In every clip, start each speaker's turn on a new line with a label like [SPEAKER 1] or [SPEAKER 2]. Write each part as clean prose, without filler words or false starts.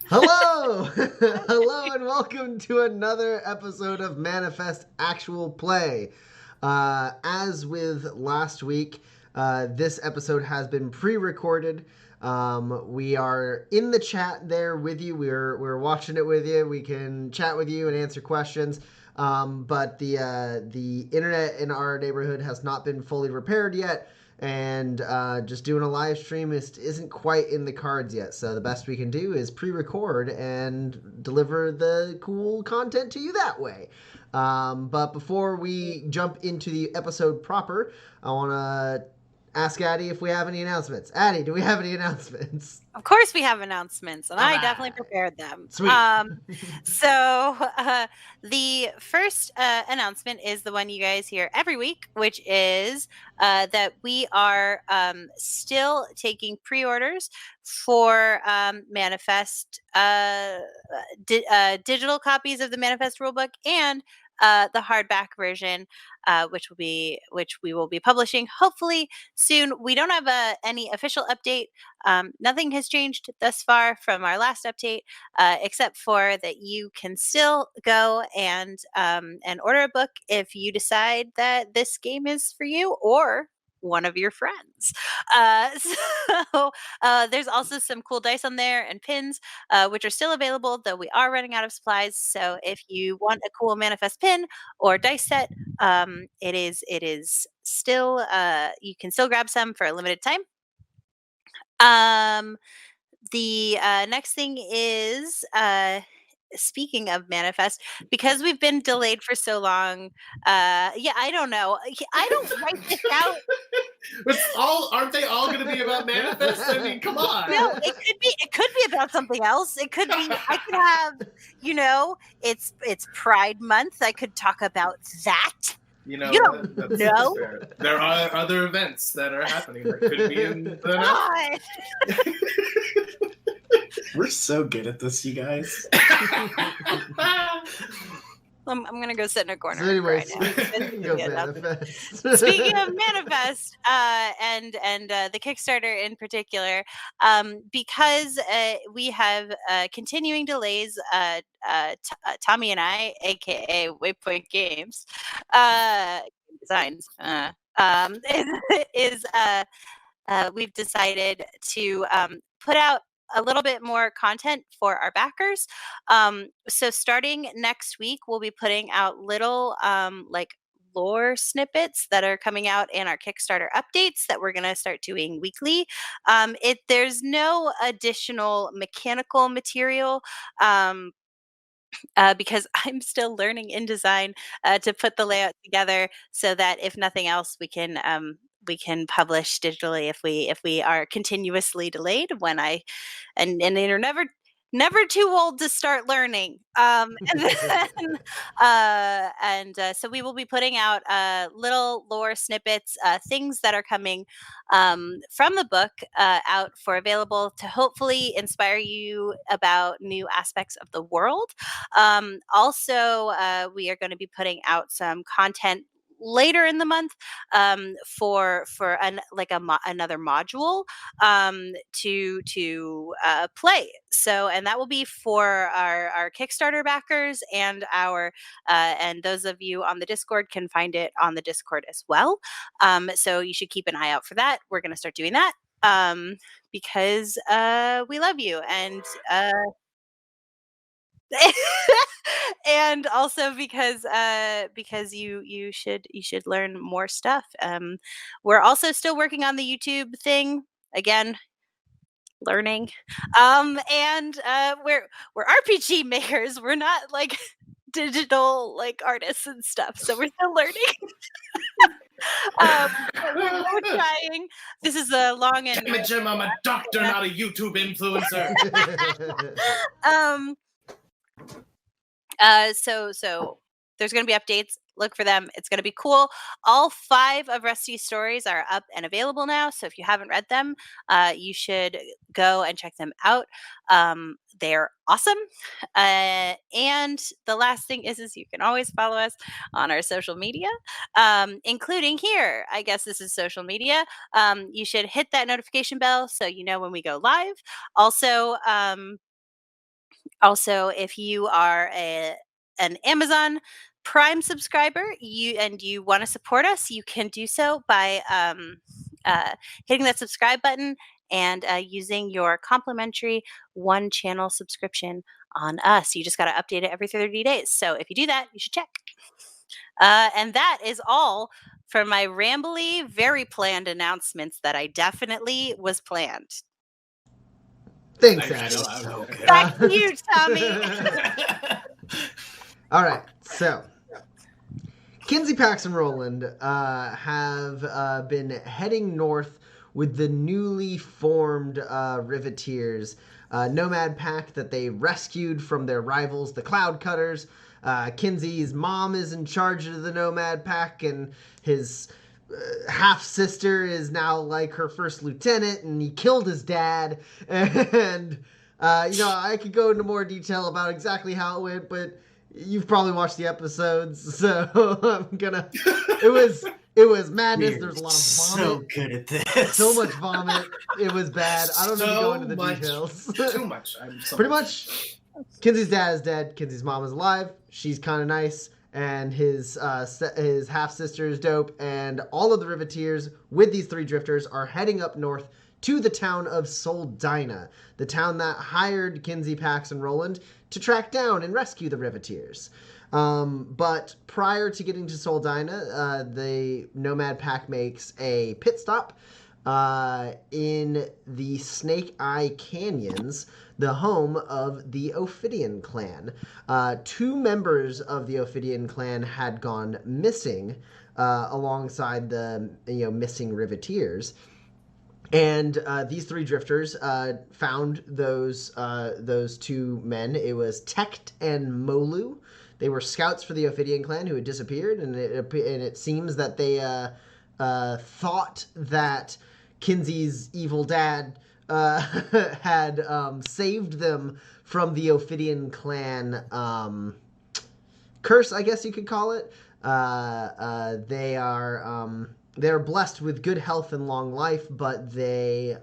[SPEAKER 1] Hello! Hello, and welcome to another episode of Manifest Actual Play. As with last week, this episode has been pre recorded. We are in the chat there with you. We're watching it with you. We can chat with you and answer questions. But the internet in our neighborhood has not been fully repaired yet, and just doing a live stream isn't quite in the cards yet. So the best we can do is pre-record and deliver the cool content to you that way. But before we jump into the episode proper, I want to ask Addie if we have any announcements. Addie, do we have any announcements?
[SPEAKER 2] Of course we have announcements, and I definitely
[SPEAKER 1] Alright.
[SPEAKER 2] prepared them.
[SPEAKER 1] Sweet.
[SPEAKER 2] The first announcement is the one you guys hear every week, which is that we are still taking pre-orders for Manifest, digital copies of the Manifest rulebook and the hardback version, which we will be publishing hopefully soon. We don't have any official update. Nothing has changed thus far from our last update, except for that you can still go and order a book if you decide that this game is for you or one of your friends. There's also some cool dice on there and pins, which are still available, though we are running out of supplies. So if you want a cool Manifest pin or dice set, it is still you can still grab some for a limited time. The next thing is speaking of Manifest, because we've been delayed for so long. I don't know. I don't write this out.
[SPEAKER 3] Aren't they all going to be about Manifest? I mean, come on.
[SPEAKER 2] No, it could be about something else. It could be I could have, it's Pride Month. I could talk about that.
[SPEAKER 3] You know,
[SPEAKER 2] that's know.
[SPEAKER 3] Fair. There are other events that are happening that could be in the
[SPEAKER 4] We're so good at this, you guys.
[SPEAKER 2] I'm gonna go sit in a corner.
[SPEAKER 1] So anyways,
[SPEAKER 2] Speaking of Manifest, and the Kickstarter in particular, because we have continuing delays. Tommy and I, aka Waypoint Games, Designs, we've decided to put out a little bit more content for our backers. So starting next week, we'll be putting out little lore snippets that are coming out in our Kickstarter updates that we're going to start doing weekly. There's no additional mechanical material. Because I'm still learning InDesign to put the layout together, so that if nothing else, we can publish digitally if we are continuously delayed. And you're never too old to start learning. So we will be putting out little lore snippets, things that are coming from the book out for available to hopefully inspire you about new aspects of the world. Also, we are going to be putting out some content later in the month for another module to play. So, and that will be for our Kickstarter backers and and those of you on the Discord can find it on the Discord as well. So you should keep an eye out for that. We're going to start doing that because we love you, and and also because you should learn more stuff. We're also still working on the YouTube thing, again, learning. And we're RPG makers. We're not like digital artists and stuff, so we're still learning. We're trying. This is a long and
[SPEAKER 3] damn it, Jim, I'm a doctor, not a YouTube influencer.
[SPEAKER 2] So there's going to be updates. Look for them. It's going to be cool. All 5 of Rusty's stories are up and available now. So if you haven't read them, you should go and check them out. They're awesome. And the last thing is you can always follow us on our social media, including here. I guess this is social media. You should hit that notification bell so you know when we go live. Also, Also, if you are an Amazon Prime subscriber, you want to support us, you can do so by hitting that subscribe button and using your complimentary one channel subscription on us. You just got to update it every 30 days. So if you do that, you should check. And that is all for my rambly, very planned announcements that I definitely was planned.
[SPEAKER 1] Thanks,
[SPEAKER 3] I
[SPEAKER 1] Abby.
[SPEAKER 3] know, I know.
[SPEAKER 2] Back to you, Tommy.
[SPEAKER 1] All right, so Kinsey, Pax, and Roland have been heading north with the newly formed Riveteers, nomad pack that they rescued from their rivals, the Cloud Cutters. Kinsey's mom is in charge of the nomad pack, and his half-sister is now like her first lieutenant, and he killed his dad. And, I could go into more detail about exactly how it went, but you've probably watched the episodes, so I'm gonna... It was madness. There's a lot of vomit.
[SPEAKER 4] So good at this.
[SPEAKER 1] So much vomit. It was bad. I don't need to go into the
[SPEAKER 3] much,
[SPEAKER 1] details.
[SPEAKER 3] Too much.
[SPEAKER 1] Pretty much, Kinsey's dad is dead. Kinsey's mom is alive. She's kind of nice. And his half-sister is dope. And all of the Riveteers with these three drifters are heading up north to the town of Soldina, the town that hired Kinsey, Pax, and Roland to track down and rescue the Riveteers. But prior to getting to Soldina, the Nomad Pack makes a pit stop in the Snake Eye Canyons, the home of the Ophidian clan. Two members of the Ophidian clan had gone missing alongside the missing Riveteers. And these three drifters found those two men. It was Techt and Molu. They were scouts for the Ophidian clan who had disappeared, and it seems that they thought that Kinsey's evil dad had saved them from the Ophidian clan curse, I guess you could call it. They're blessed with good health and long life, but they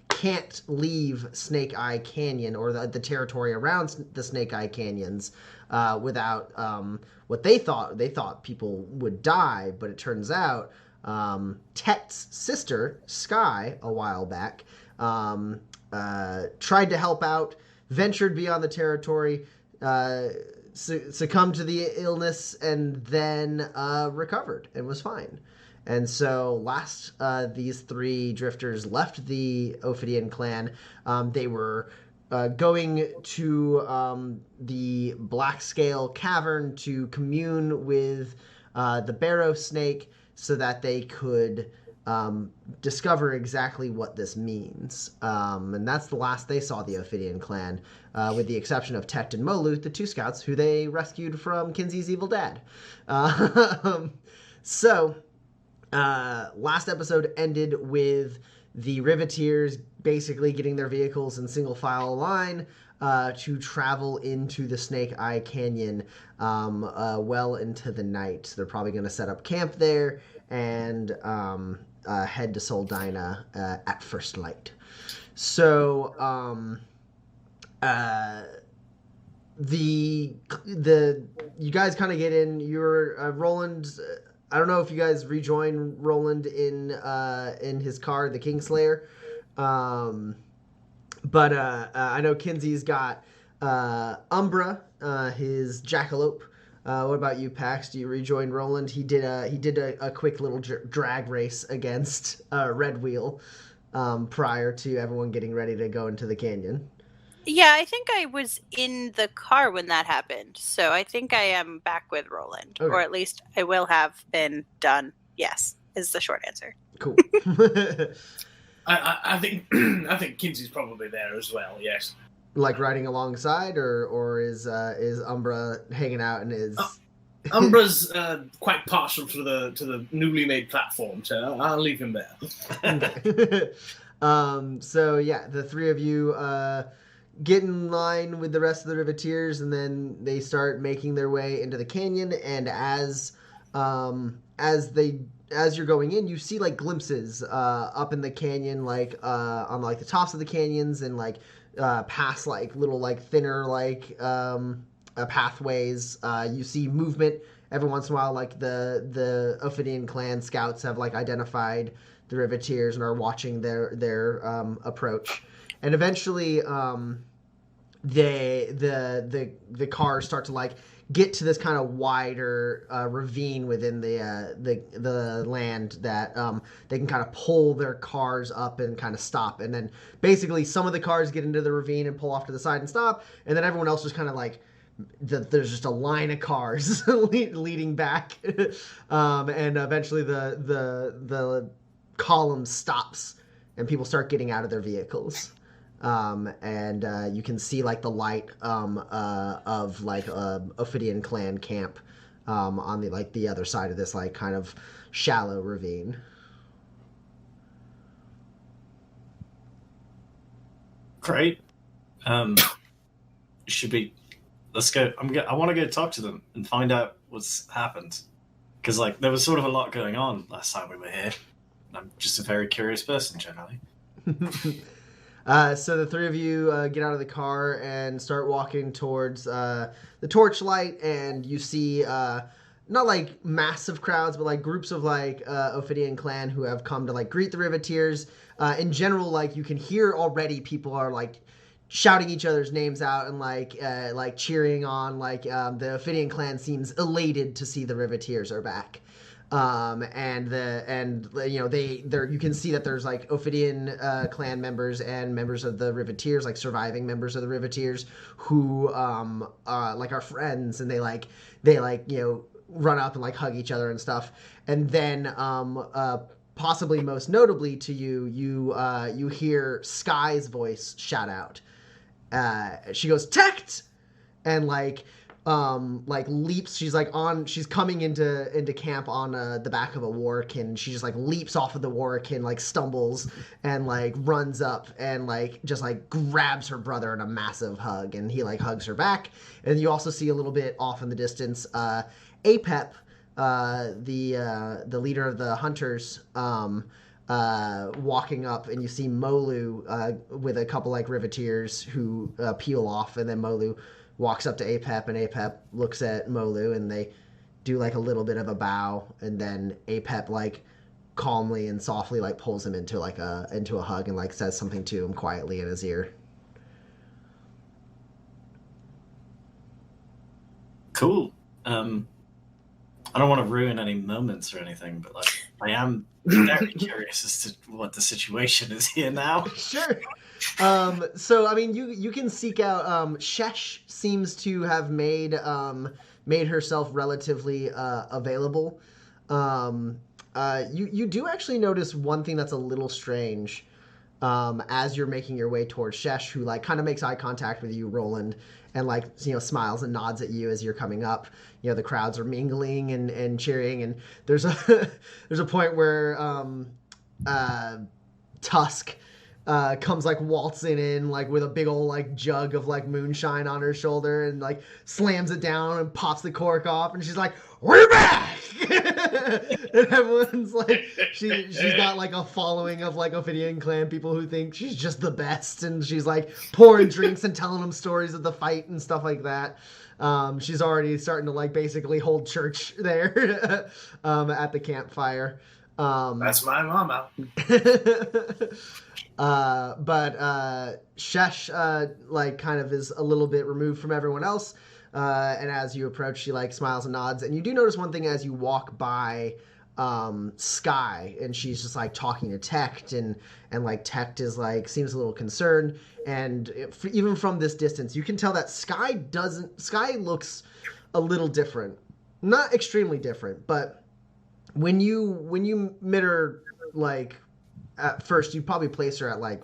[SPEAKER 1] can't leave Snake Eye Canyon or the territory around the Snake Eye Canyons without what they thought. They thought people would die, but it turns out Techt's sister, Sky, a while back, tried to help out, ventured beyond the territory, succumbed to the illness, and then recovered and was fine. And so last these three drifters left the Ophidian clan, they were going to the Black Scale Cavern to commune with the Barrow Snake so that they could discover exactly what this means. And that's the last they saw the Ophidian clan, with the exception of Techt and Molu, the two scouts who they rescued from Kinsey's evil dad. Last episode ended with the Riveteers basically getting their vehicles in single file line to travel into the Snake Eye Canyon well into the night. So they're probably going to set up camp there and head to Soldina at first light. So you guys kind of get in. You're Roland. I don't know if you guys rejoin Roland in his car, the Kingslayer. But I know Kinsey's got Umbra, his jackalope. What about you, Pax? Do you rejoin Roland? He did a quick little drag race against Red Wheel prior to everyone getting ready to go into the canyon.
[SPEAKER 2] Yeah, I think I was in the car when that happened, so I think I am back with Roland,
[SPEAKER 1] Okay.
[SPEAKER 2] or at least I will have been done. Yes, is the short answer.
[SPEAKER 1] Cool.
[SPEAKER 3] I think Kinsey's probably there as well. Yes.
[SPEAKER 1] Like riding alongside, or is Umbra hanging out and is?
[SPEAKER 3] Umbra's quite partial to the newly made platform, so I'll leave him there.
[SPEAKER 1] Okay. So yeah, the three of you get in line with the rest of the Riveteers, and then they start making their way into the canyon. And as as you're going in, you see like glimpses up in the canyon, like on like the tops of the canyons, and like past like little like thinner like pathways. You see movement every once in a while, like the Ophidian clan scouts have like identified the Riveteers and are watching their approach, and eventually the cars start to like get to this kind of wider ravine within the land that they can kind of pull their cars up and kind of stop. And then basically some of the cars get into the ravine and pull off to the side and stop, and then everyone else just kind of like there's just a line of cars leading back, and eventually the column stops and people start getting out of their vehicles. And you can see like the light of like Ophidian clan camp on the other side of this like kind of shallow ravine.
[SPEAKER 4] Great. Should be. Let's go. I want to go talk to them and find out what's happened, because like there was sort of a lot going on last time we were here. I'm just a very curious person generally.
[SPEAKER 1] So the three of you get out of the car and start walking towards the torchlight, and you see not like massive crowds, but like groups of like Ophidian clan who have come to like greet the Riveteers. In general, like you can hear already people are like shouting each other's names out and like cheering on. Like the Ophidian clan seems elated to see the Riveteers are back. And you know you can see that there's like Ophidian clan members and members of the Riveteers, like surviving members of the Riveteers who like are friends, and they you know run up and like hug each other and stuff. And then possibly most notably to you hear Sky's voice shout out. She goes, "Tect!" and like leaps. She's coming into camp on the back of a warkin. She just like leaps off of the warkin, like stumbles and like runs up and like just like grabs her brother in a massive hug, and he like hugs her back. And you also see a little bit off in the distance Apep, the leader of the hunters, walking up, and you see Molu with a couple like Riveteers who peel off, and then Molu walks up to Apep, and Apep looks at Molu, and they do like a little bit of a bow, and then Apep like calmly and softly like pulls him into a hug and like says something to him quietly in his ear.
[SPEAKER 4] Cool. I don't want to ruin any moments or anything, but like I am very curious as to what the situation is here now.
[SPEAKER 1] Sure. So I mean, you can seek out. Shesh seems to have made herself relatively available. You do actually notice one thing that's a little strange. As you're making your way towards Shesh, who like kind of makes eye contact with you, Roland, and like smiles and nods at you as you're coming up. You know, the crowds are mingling and cheering, and there's a point where Tusk comes like waltzing in like with a big old like jug of like moonshine on her shoulder, and like slams it down and pops the cork off, and she's like, "We're back!" And everyone's like, she's got like a following of like Ophidian clan people who think she's just the best, and she's like pouring drinks and telling them stories of the fight and stuff like that. She's already starting to like basically hold church there at the campfire.
[SPEAKER 3] That's my mama.
[SPEAKER 1] But Shesh like kind of is a little bit removed from everyone else, and as you approach, she like smiles and nods, and you do notice one thing as you walk by Sky, and she's just like talking to Tect, and like Tect is like seems a little concerned, and even from this distance you can tell that Sky looks a little different, not extremely different, but when you met her, like at first you probably place her at like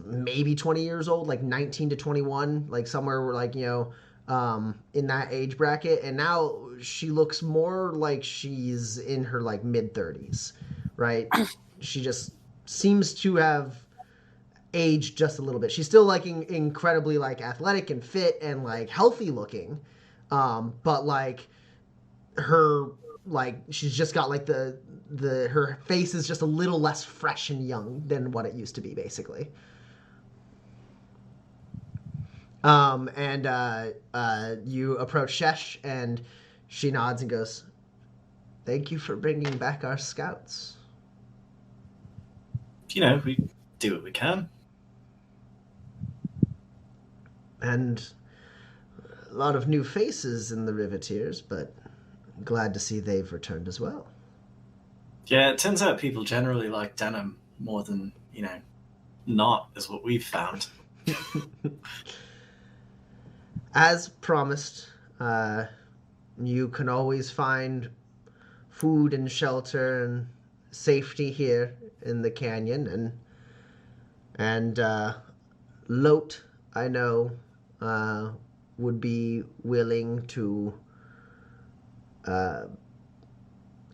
[SPEAKER 1] maybe 20 years old, like 19 to 21, like somewhere where like in that age bracket, and now she looks more like she's in her like mid-30s, right? She just seems to have aged just a little bit. She's still like incredibly like athletic and fit and like healthy looking, but like her like she's just got like her face is just a little less fresh and young than what it used to be, basically. You approach Shesh, and she nods and goes, "Thank you for bringing back our scouts."
[SPEAKER 4] You know, we do what we can.
[SPEAKER 1] And a lot of new faces in the Riveteers, but glad to see they've returned as well.
[SPEAKER 4] Yeah, it turns out people generally like denim more than, not, is what we've found.
[SPEAKER 1] As promised, you can always find food and shelter and safety here in the canyon, and Lot, I know, would be willing to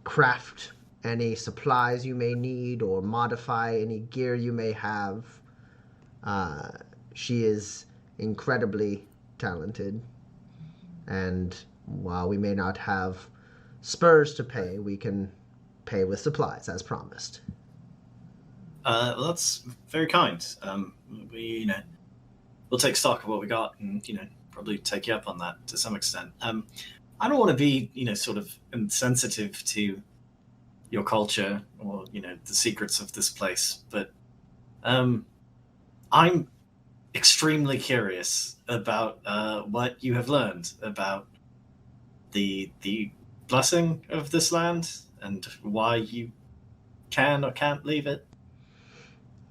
[SPEAKER 1] craft any supplies you may need or modify any gear you may have. She is incredibly talented, and while we may not have spurs to pay, we can pay with supplies, as promised.
[SPEAKER 4] Well, that's very kind. We'll take stock of what we got and, probably take you up on that to some extent. I don't want to be, sort of insensitive to your culture or, the secrets of this place, but I'm extremely curious about what you have learned about the blessing of this land and why you can or can't leave it.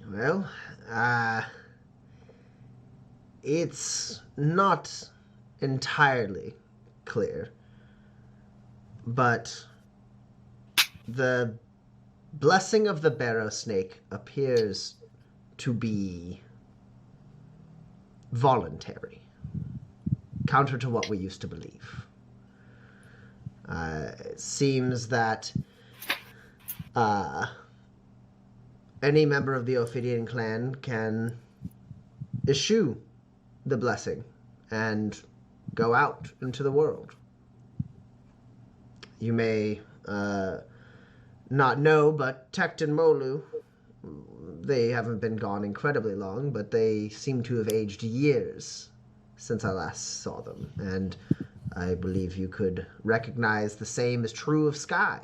[SPEAKER 1] Well, it's not entirely clear, but the blessing of the barrow snake appears to be voluntary, counter to what we used to believe. It seems that any member of the Ophidian clan can eschew the blessing and go out into the world. You may not know, but Tect and Molu, they haven't been gone incredibly long, but they seem to have aged years since I last saw them, and I believe you could recognize the same is true of Sky.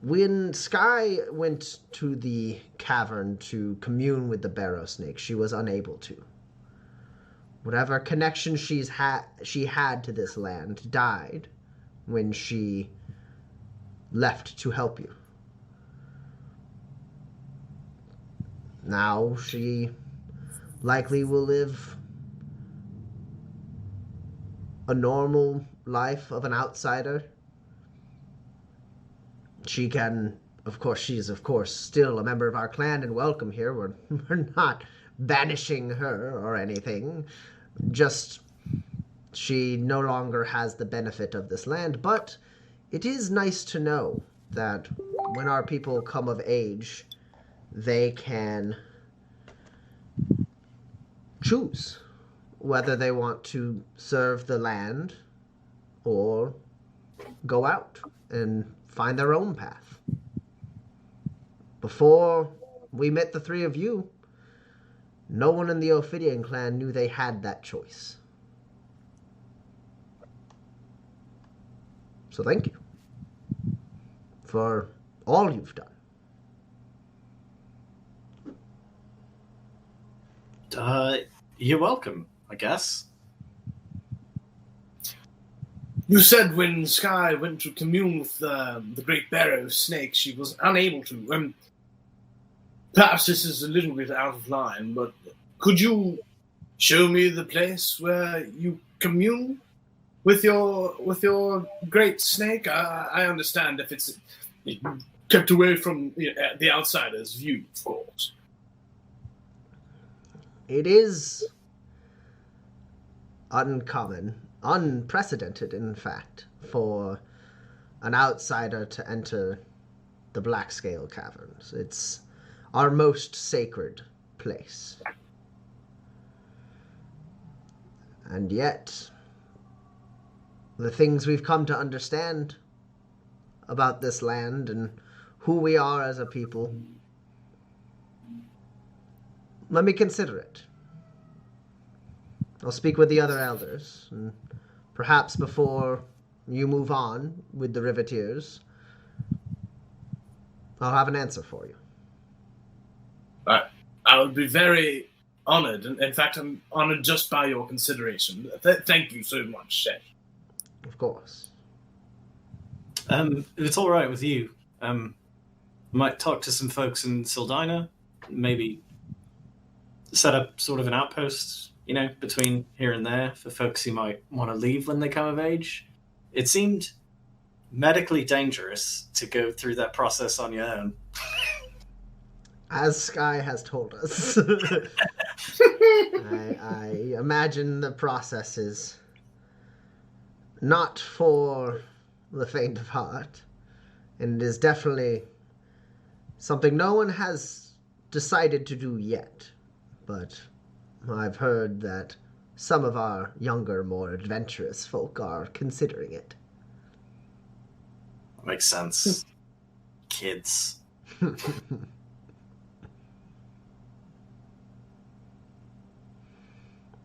[SPEAKER 1] When Sky went to the cavern to commune with the barrow snake, she was unable to. Whatever connection she had to this land died when she left to help you. Now she likely will live a normal life of an outsider. She can, she's still a member of our clan and welcome here. We're not banishing her or anything. Just, she no longer has the benefit of this land, but it is nice to know that when our people come of age, they can choose whether they want to serve the land or go out and find their own path. Before we met the three of you, no one in the Ophidian clan knew they had that choice. So thank you for all you've done.
[SPEAKER 4] You're welcome, I guess.
[SPEAKER 3] You said when Sky went to commune with the great barrow snake, she was unable to. Perhaps this is a little bit out of line, but could you show me the place where you commune with your great snake? I understand if it's kept away from the outsider's view, of course.
[SPEAKER 1] It is uncommon, unprecedented, in fact, for an outsider to enter the Blackscale Caverns. It's our most sacred place. And yet, the things we've come to understand about this land and who we are as a people, let me consider it. I'll speak with the other elders, and perhaps before you move on with the Riveteers, I'll have an answer for you.
[SPEAKER 3] I would be very honored. In fact, I'm honored just by your consideration. Thank you so much, Chef.
[SPEAKER 1] Of course.
[SPEAKER 4] If it's all right with you, might talk to some folks in Sildina, maybe set up sort of an outpost, between here and there for folks who might want to leave when they come of age. It seemed medically dangerous to go through that process on your own.
[SPEAKER 1] As Sky has told us. I imagine the process is not for the faint of heart, and it is definitely something no one has decided to do yet, but I've heard that some of our younger, more adventurous folk are considering it.
[SPEAKER 4] Makes sense. Kids.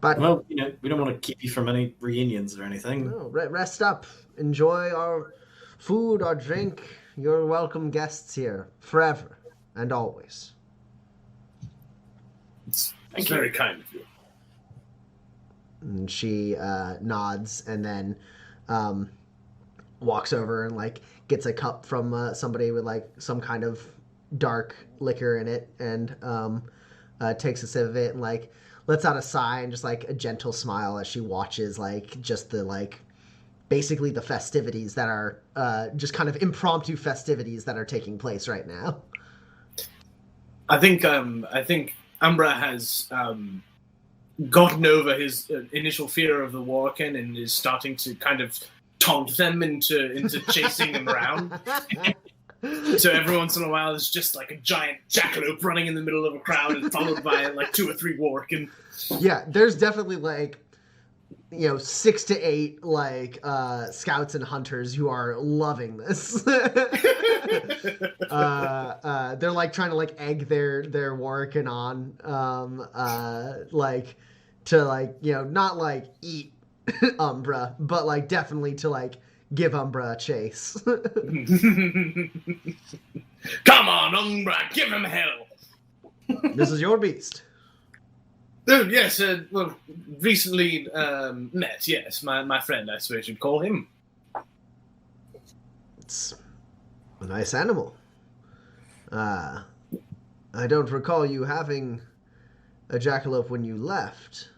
[SPEAKER 1] But
[SPEAKER 4] well, we don't want to keep you from any reunions or anything.
[SPEAKER 1] No, rest up. Enjoy our food, our drink. You're welcome guests here, forever and always.
[SPEAKER 3] It's very kind of you.
[SPEAKER 1] And she nods and then walks over and gets a cup from somebody with some kind of dark liquor in it, and takes a sip of it and lets out a sigh and just a gentle smile as she watches just the basically the festivities that are just kind of impromptu festivities that are taking place right now.
[SPEAKER 3] I think Umbra has gotten over his initial fear of the Worken and is starting to kind of taunt them into chasing him around. So every once in a while, there's just a giant jackalope running in the middle of a crowd, and followed by 2 or 3 Worken.
[SPEAKER 1] Yeah, there's definitely 6 to 8 scouts and hunters who are loving this. They're trying to egg their Worken on, to not eat Umbra, but definitely to give Umbra a chase.
[SPEAKER 3] Come on, Umbra, give him hell.
[SPEAKER 1] This is your beast.
[SPEAKER 3] Oh, yes, recently met, yes. My friend, I suppose you'd call him.
[SPEAKER 1] It's a nice animal. I don't recall you having a jackalope when you left.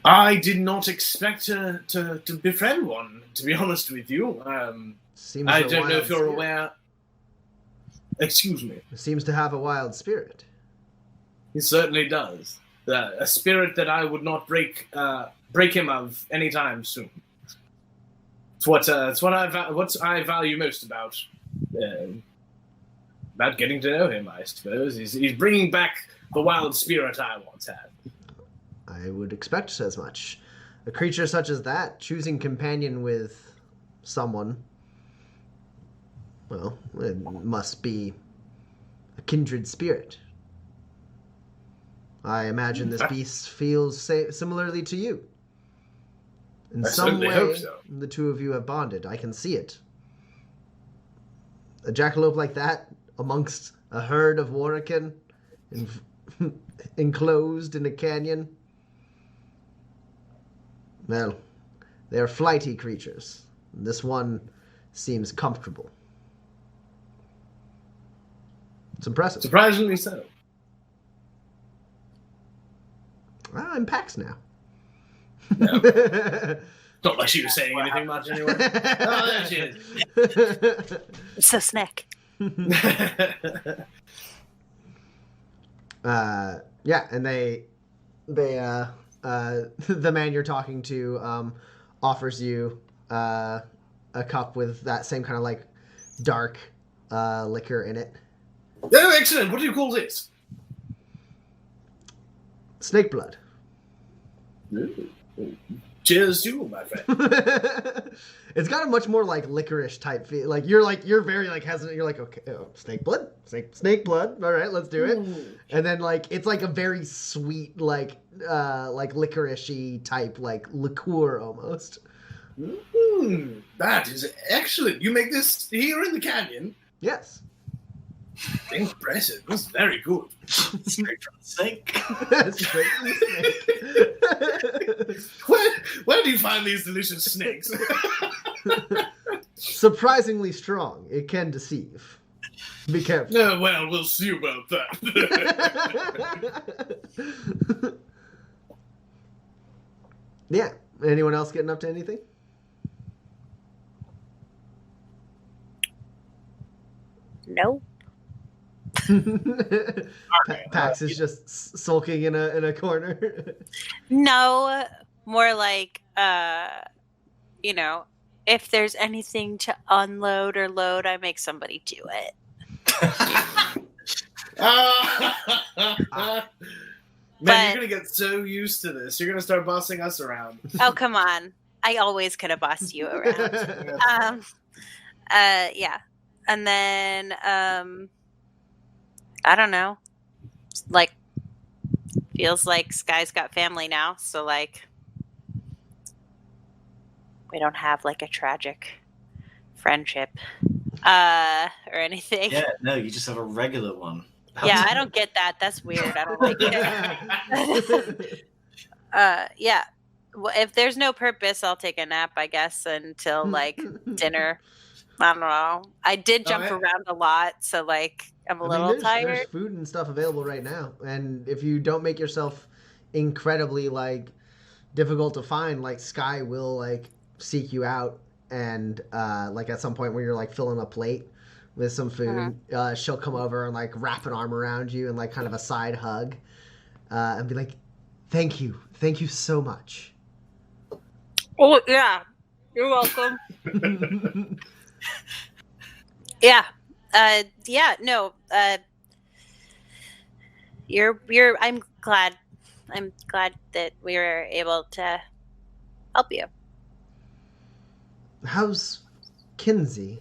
[SPEAKER 3] I did not expect to befriend one, to be honest with you. I don't know if you're aware. Excuse me.
[SPEAKER 1] It seems to have a wild spirit.
[SPEAKER 3] He certainly does. A spirit that I would not break him of anytime soon. It's what I value most about getting to know him, I suppose. He's bringing back the wild spirit I once had.
[SPEAKER 1] I would expect as much. A creature such as that, choosing companion with someone, well, it must be a kindred spirit. I imagine this beast feels similarly to you. In some way,
[SPEAKER 3] hope so.
[SPEAKER 1] The two of you have bonded. I can see it. A jackalope like that, amongst a herd of Worken, enclosed in a canyon. Well, they are flighty creatures. This one seems comfortable. It's impressive.
[SPEAKER 3] Surprisingly so.
[SPEAKER 1] I'm PAX now.
[SPEAKER 3] No. Not like she was saying anything much anyway. Oh, there she is.
[SPEAKER 2] So snack.
[SPEAKER 1] Yeah, and they the man you're talking to offers you a cup with that same kind of dark liquor in it.
[SPEAKER 3] Oh, excellent. What do you call this?
[SPEAKER 1] Snake blood.
[SPEAKER 3] Cheers to you, my friend.
[SPEAKER 1] It's got a much more like licorice type feel. You're very like hesitant. You're like, okay, snake blood, snake blood. All right, let's do it. And then like it's like a very sweet like licoricey type like liqueur almost.
[SPEAKER 3] That is excellent. You make this here in the canyon?
[SPEAKER 1] Yes.
[SPEAKER 3] Impressive. That's very good.
[SPEAKER 4] Straight from the snake.
[SPEAKER 1] Straight from the snake.
[SPEAKER 3] Where do you find these delicious snakes?
[SPEAKER 1] Surprisingly strong. It can deceive. Be careful.
[SPEAKER 3] Well, we'll see about that.
[SPEAKER 1] Yeah. Anyone else getting up to anything?
[SPEAKER 2] Nope.
[SPEAKER 1] Pax is just sulking in a corner.
[SPEAKER 2] No, more like, if there's anything to unload or load, I make somebody do it.
[SPEAKER 3] Man, you're gonna get so used to this. You're gonna start bossing us around.
[SPEAKER 2] Oh, come on. I always could have bossed you around. Yeah. And then, I don't know. Like, feels like Sky's got family now. So, like, we don't have, like, a tragic friendship or anything.
[SPEAKER 4] Yeah, no, you just have a regular one.
[SPEAKER 2] Yeah, I don't get that. That's weird. I don't like it. Yeah. Well, if there's no purpose, I'll take a nap, I guess, until, like, dinner. I don't know. I did jump around a lot, so like I'm a little tired.
[SPEAKER 1] There's food and stuff available right now, and if you don't make yourself incredibly like difficult to find, like Sky will like seek you out, and like at some point when you're like filling a plate with some food, she'll come over and like wrap an arm around you and like kind of a side hug, and be like, "Thank you so much."
[SPEAKER 2] Oh yeah, you're welcome. Yeah. No. I'm glad that we were able to help you.
[SPEAKER 1] How's Kinsey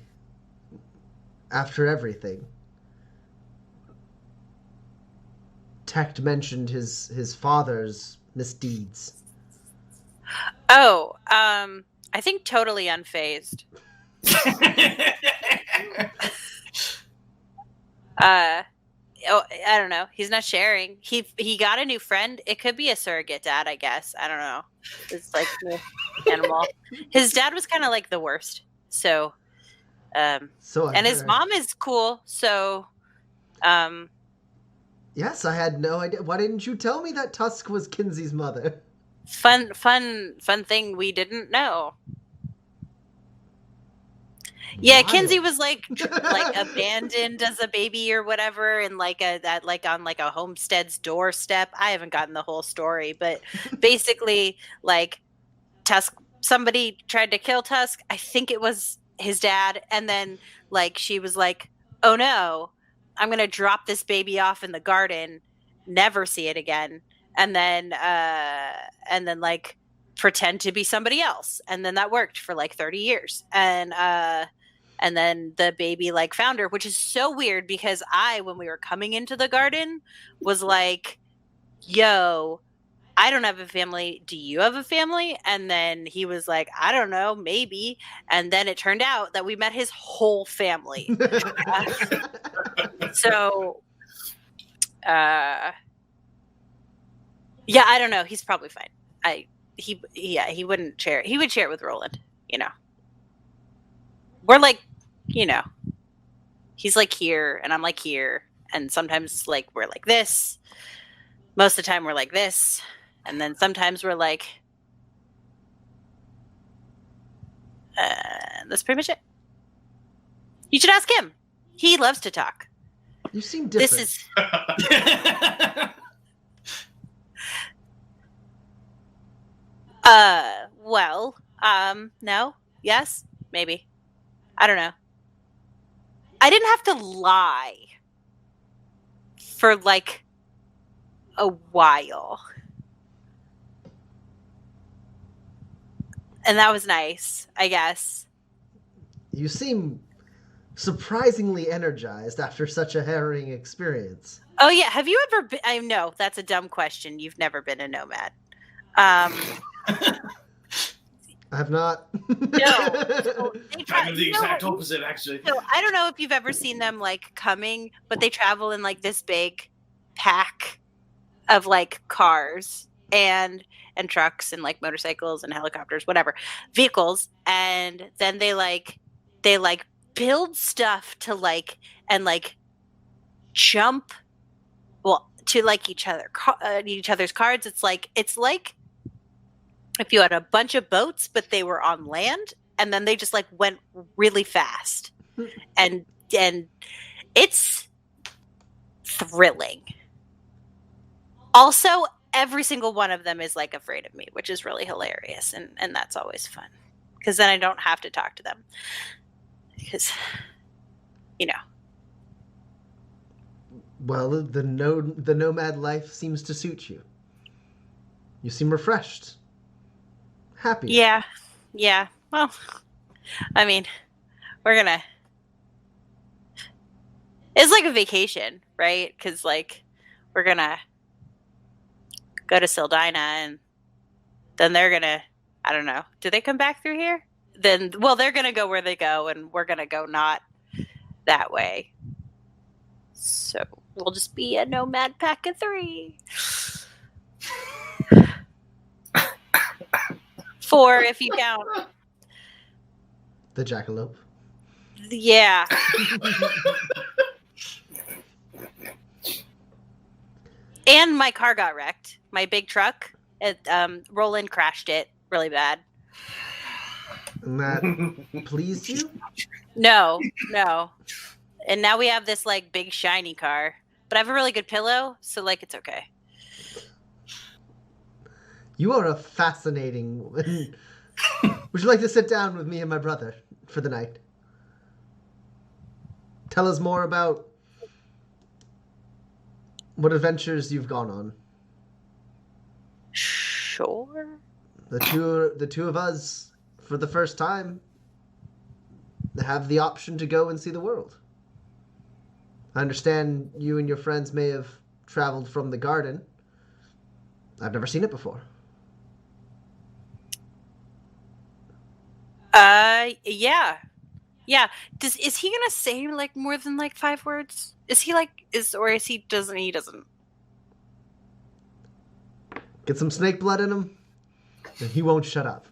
[SPEAKER 1] after everything? Tech mentioned his father's misdeeds.
[SPEAKER 2] Oh, I think totally unfazed. I don't know. He's not sharing. He got a new friend. It could be a surrogate dad, I guess. I don't know. It's like the animal. His dad was kind of like the worst. So and his mom is cool. So
[SPEAKER 1] yes, I had no idea. Why didn't you tell me that Tusk was Kinsey's mother?
[SPEAKER 2] Fun thing we didn't know. Yeah,
[SPEAKER 1] Wild.
[SPEAKER 2] Kinsey was like abandoned as a baby or whatever, and on a homestead's doorstep. I haven't gotten the whole story, but basically, like Tusk, somebody tried to kill Tusk. I think it was his dad, and then like she was like, "Oh no, I'm gonna drop this baby off in the garden, never see it again," and then like pretend to be somebody else, and then that worked for like 30 years, and then the baby like found her, which is so weird because when we were coming into the garden, was like, yo, I don't have a family. Do you have a family? And then he was like, I don't know, maybe. And then it turned out that we met his whole family. So, yeah, I don't know. He's probably fine. He wouldn't share. He would share it with Roland, you know. We're like, you know, he's like here and I'm like here. And sometimes like we're like this. Most of the time we're like this. And then sometimes we're like, that's pretty much it. You should ask him. He loves to talk.
[SPEAKER 1] You seem different.
[SPEAKER 2] This is... well, no, yes, maybe. I don't know. I didn't have to lie for like a while. And that was nice, I guess.
[SPEAKER 1] You seem surprisingly energized after such a harrowing experience.
[SPEAKER 2] Oh yeah, have you ever been? I know that's a dumb question. You've never been a nomad.
[SPEAKER 1] I have not.
[SPEAKER 2] No. So
[SPEAKER 3] Kind of the exact opposite, actually.
[SPEAKER 2] So I don't know if you've ever seen them like coming, but they travel in like this big pack of like cars and trucks and like motorcycles and helicopters, whatever, vehicles, and then they build stuff to like and like jump to like each other's cards. It's like if you had a bunch of boats but they were on land, and then they just like went really fast. and it's thrilling. Also, every single one of them is like afraid of me, which is really hilarious, and that's always fun because then I don't have to talk to them because
[SPEAKER 1] Well, the nomad life seems to suit you. You seem refreshed. Happy.
[SPEAKER 2] Yeah. Well, I mean, it's like a vacation, right? Because like we're gonna go to Sildina, and then they're gonna, I don't know, do they come back through here? Then, well, they're gonna go where they go, and we're gonna go not that way. So we'll just be a nomad pack of 3. 4 if you count.
[SPEAKER 1] The jackalope.
[SPEAKER 2] Yeah. And my car got wrecked. My big truck. Roland crashed it really bad.
[SPEAKER 1] And that pleased you?
[SPEAKER 2] No. And now we have this like big shiny car. But I have a really good pillow, so like it's okay.
[SPEAKER 1] You are a fascinating woman. Would you like to sit down with me and my brother for the night? Tell us more about what adventures you've gone on.
[SPEAKER 2] Sure.
[SPEAKER 1] The two of us, for the first time, have the option to go and see the world. I understand you and your friends may have traveled from the garden. I've never seen it before.
[SPEAKER 2] Yeah. Is he gonna say like more than like 5 words? Is he like he doesn't?
[SPEAKER 1] Get some snake blood in him, and he won't shut up.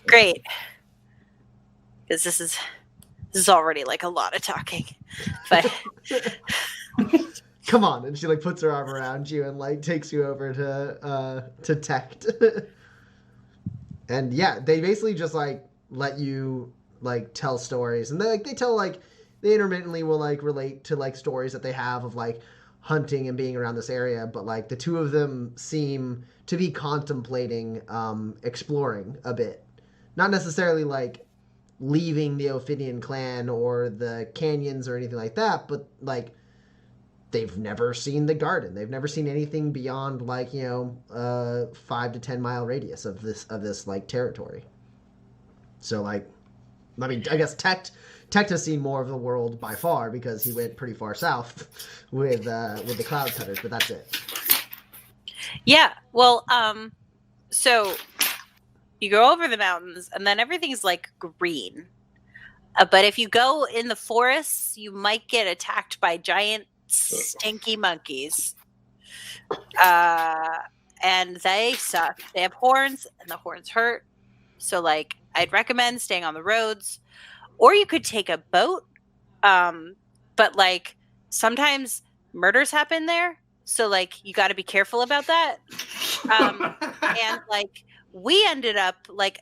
[SPEAKER 2] Great. Because this is already like a lot of talking. But
[SPEAKER 1] Come on, and she like puts her arm around you and like takes you over to Tect. And yeah, they basically just like let you like tell stories, and they tell like they intermittently will like relate to like stories that they have of like hunting and being around this area, but like the two of them seem to be contemplating exploring a bit, not necessarily like leaving the Ophidian clan or the canyons or anything like that, but like they've never seen the garden. They've never seen anything beyond like 5 to 10 mile radius of this like territory. So like, I mean, I guess Tect has seen more of the world by far because he went pretty far south with the cloud cutters, but that's it.
[SPEAKER 2] Yeah. Well, so you go over the mountains and then everything's like green. But if you go in the forests, you might get attacked by giant stinky monkeys. And they suck. They have horns and the horns hurt. So like I'd recommend staying on the roads, or you could take a boat. But like sometimes murders happen there. So like you got to be careful about that. And like we ended up like,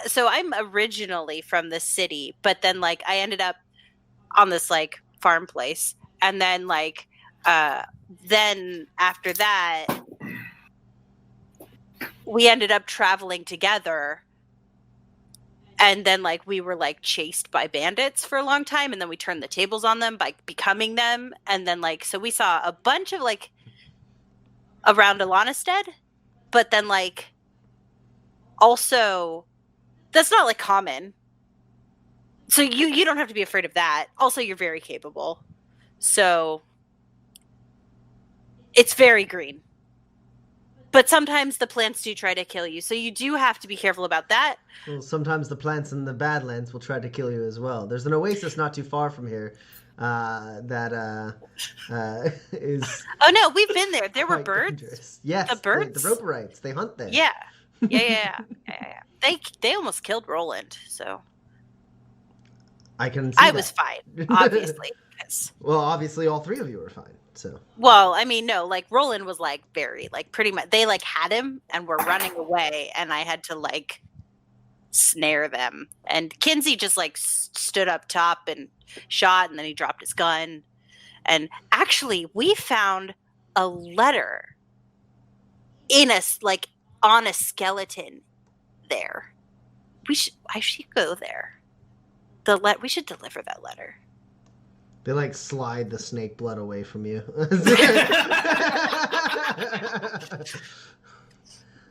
[SPEAKER 2] so I'm originally from the city, but then like I ended up on this like farm place. And then like, then after that, we ended up traveling together. And then like we were like chased by bandits for a long time. And then we turned the tables on them by becoming them. And then like, so we saw a bunch of like around Alanistead, but then like also, that's not like common. So you don't have to be afraid of that. Also, you're very capable. So it's very green. But sometimes the plants do try to kill you. So you do have to be careful about that.
[SPEAKER 1] Well, sometimes the plants in the Badlands will try to kill you as well. There's an oasis not too far from here that is.
[SPEAKER 2] Oh no, we've been there. There were
[SPEAKER 1] quite
[SPEAKER 2] birds.
[SPEAKER 1] dangerous. Yes,
[SPEAKER 2] The birds?
[SPEAKER 1] the Roperites. They hunt there.
[SPEAKER 2] Yeah. Yeah. They almost killed Roland. So
[SPEAKER 1] I can see
[SPEAKER 2] I
[SPEAKER 1] that.
[SPEAKER 2] was fine, obviously.
[SPEAKER 1] Well, obviously all three of you were fine. So.
[SPEAKER 2] Well, I mean, no, like Roland was like very, like pretty much, they like had him and were running away, and I had to like snare them. And Kinsey just like stood up top and shot, and then he dropped his gun. And actually, we found a letter in a like on a skeleton there. I should go there. We should deliver that letter.
[SPEAKER 1] They like slide the snake blood away from you.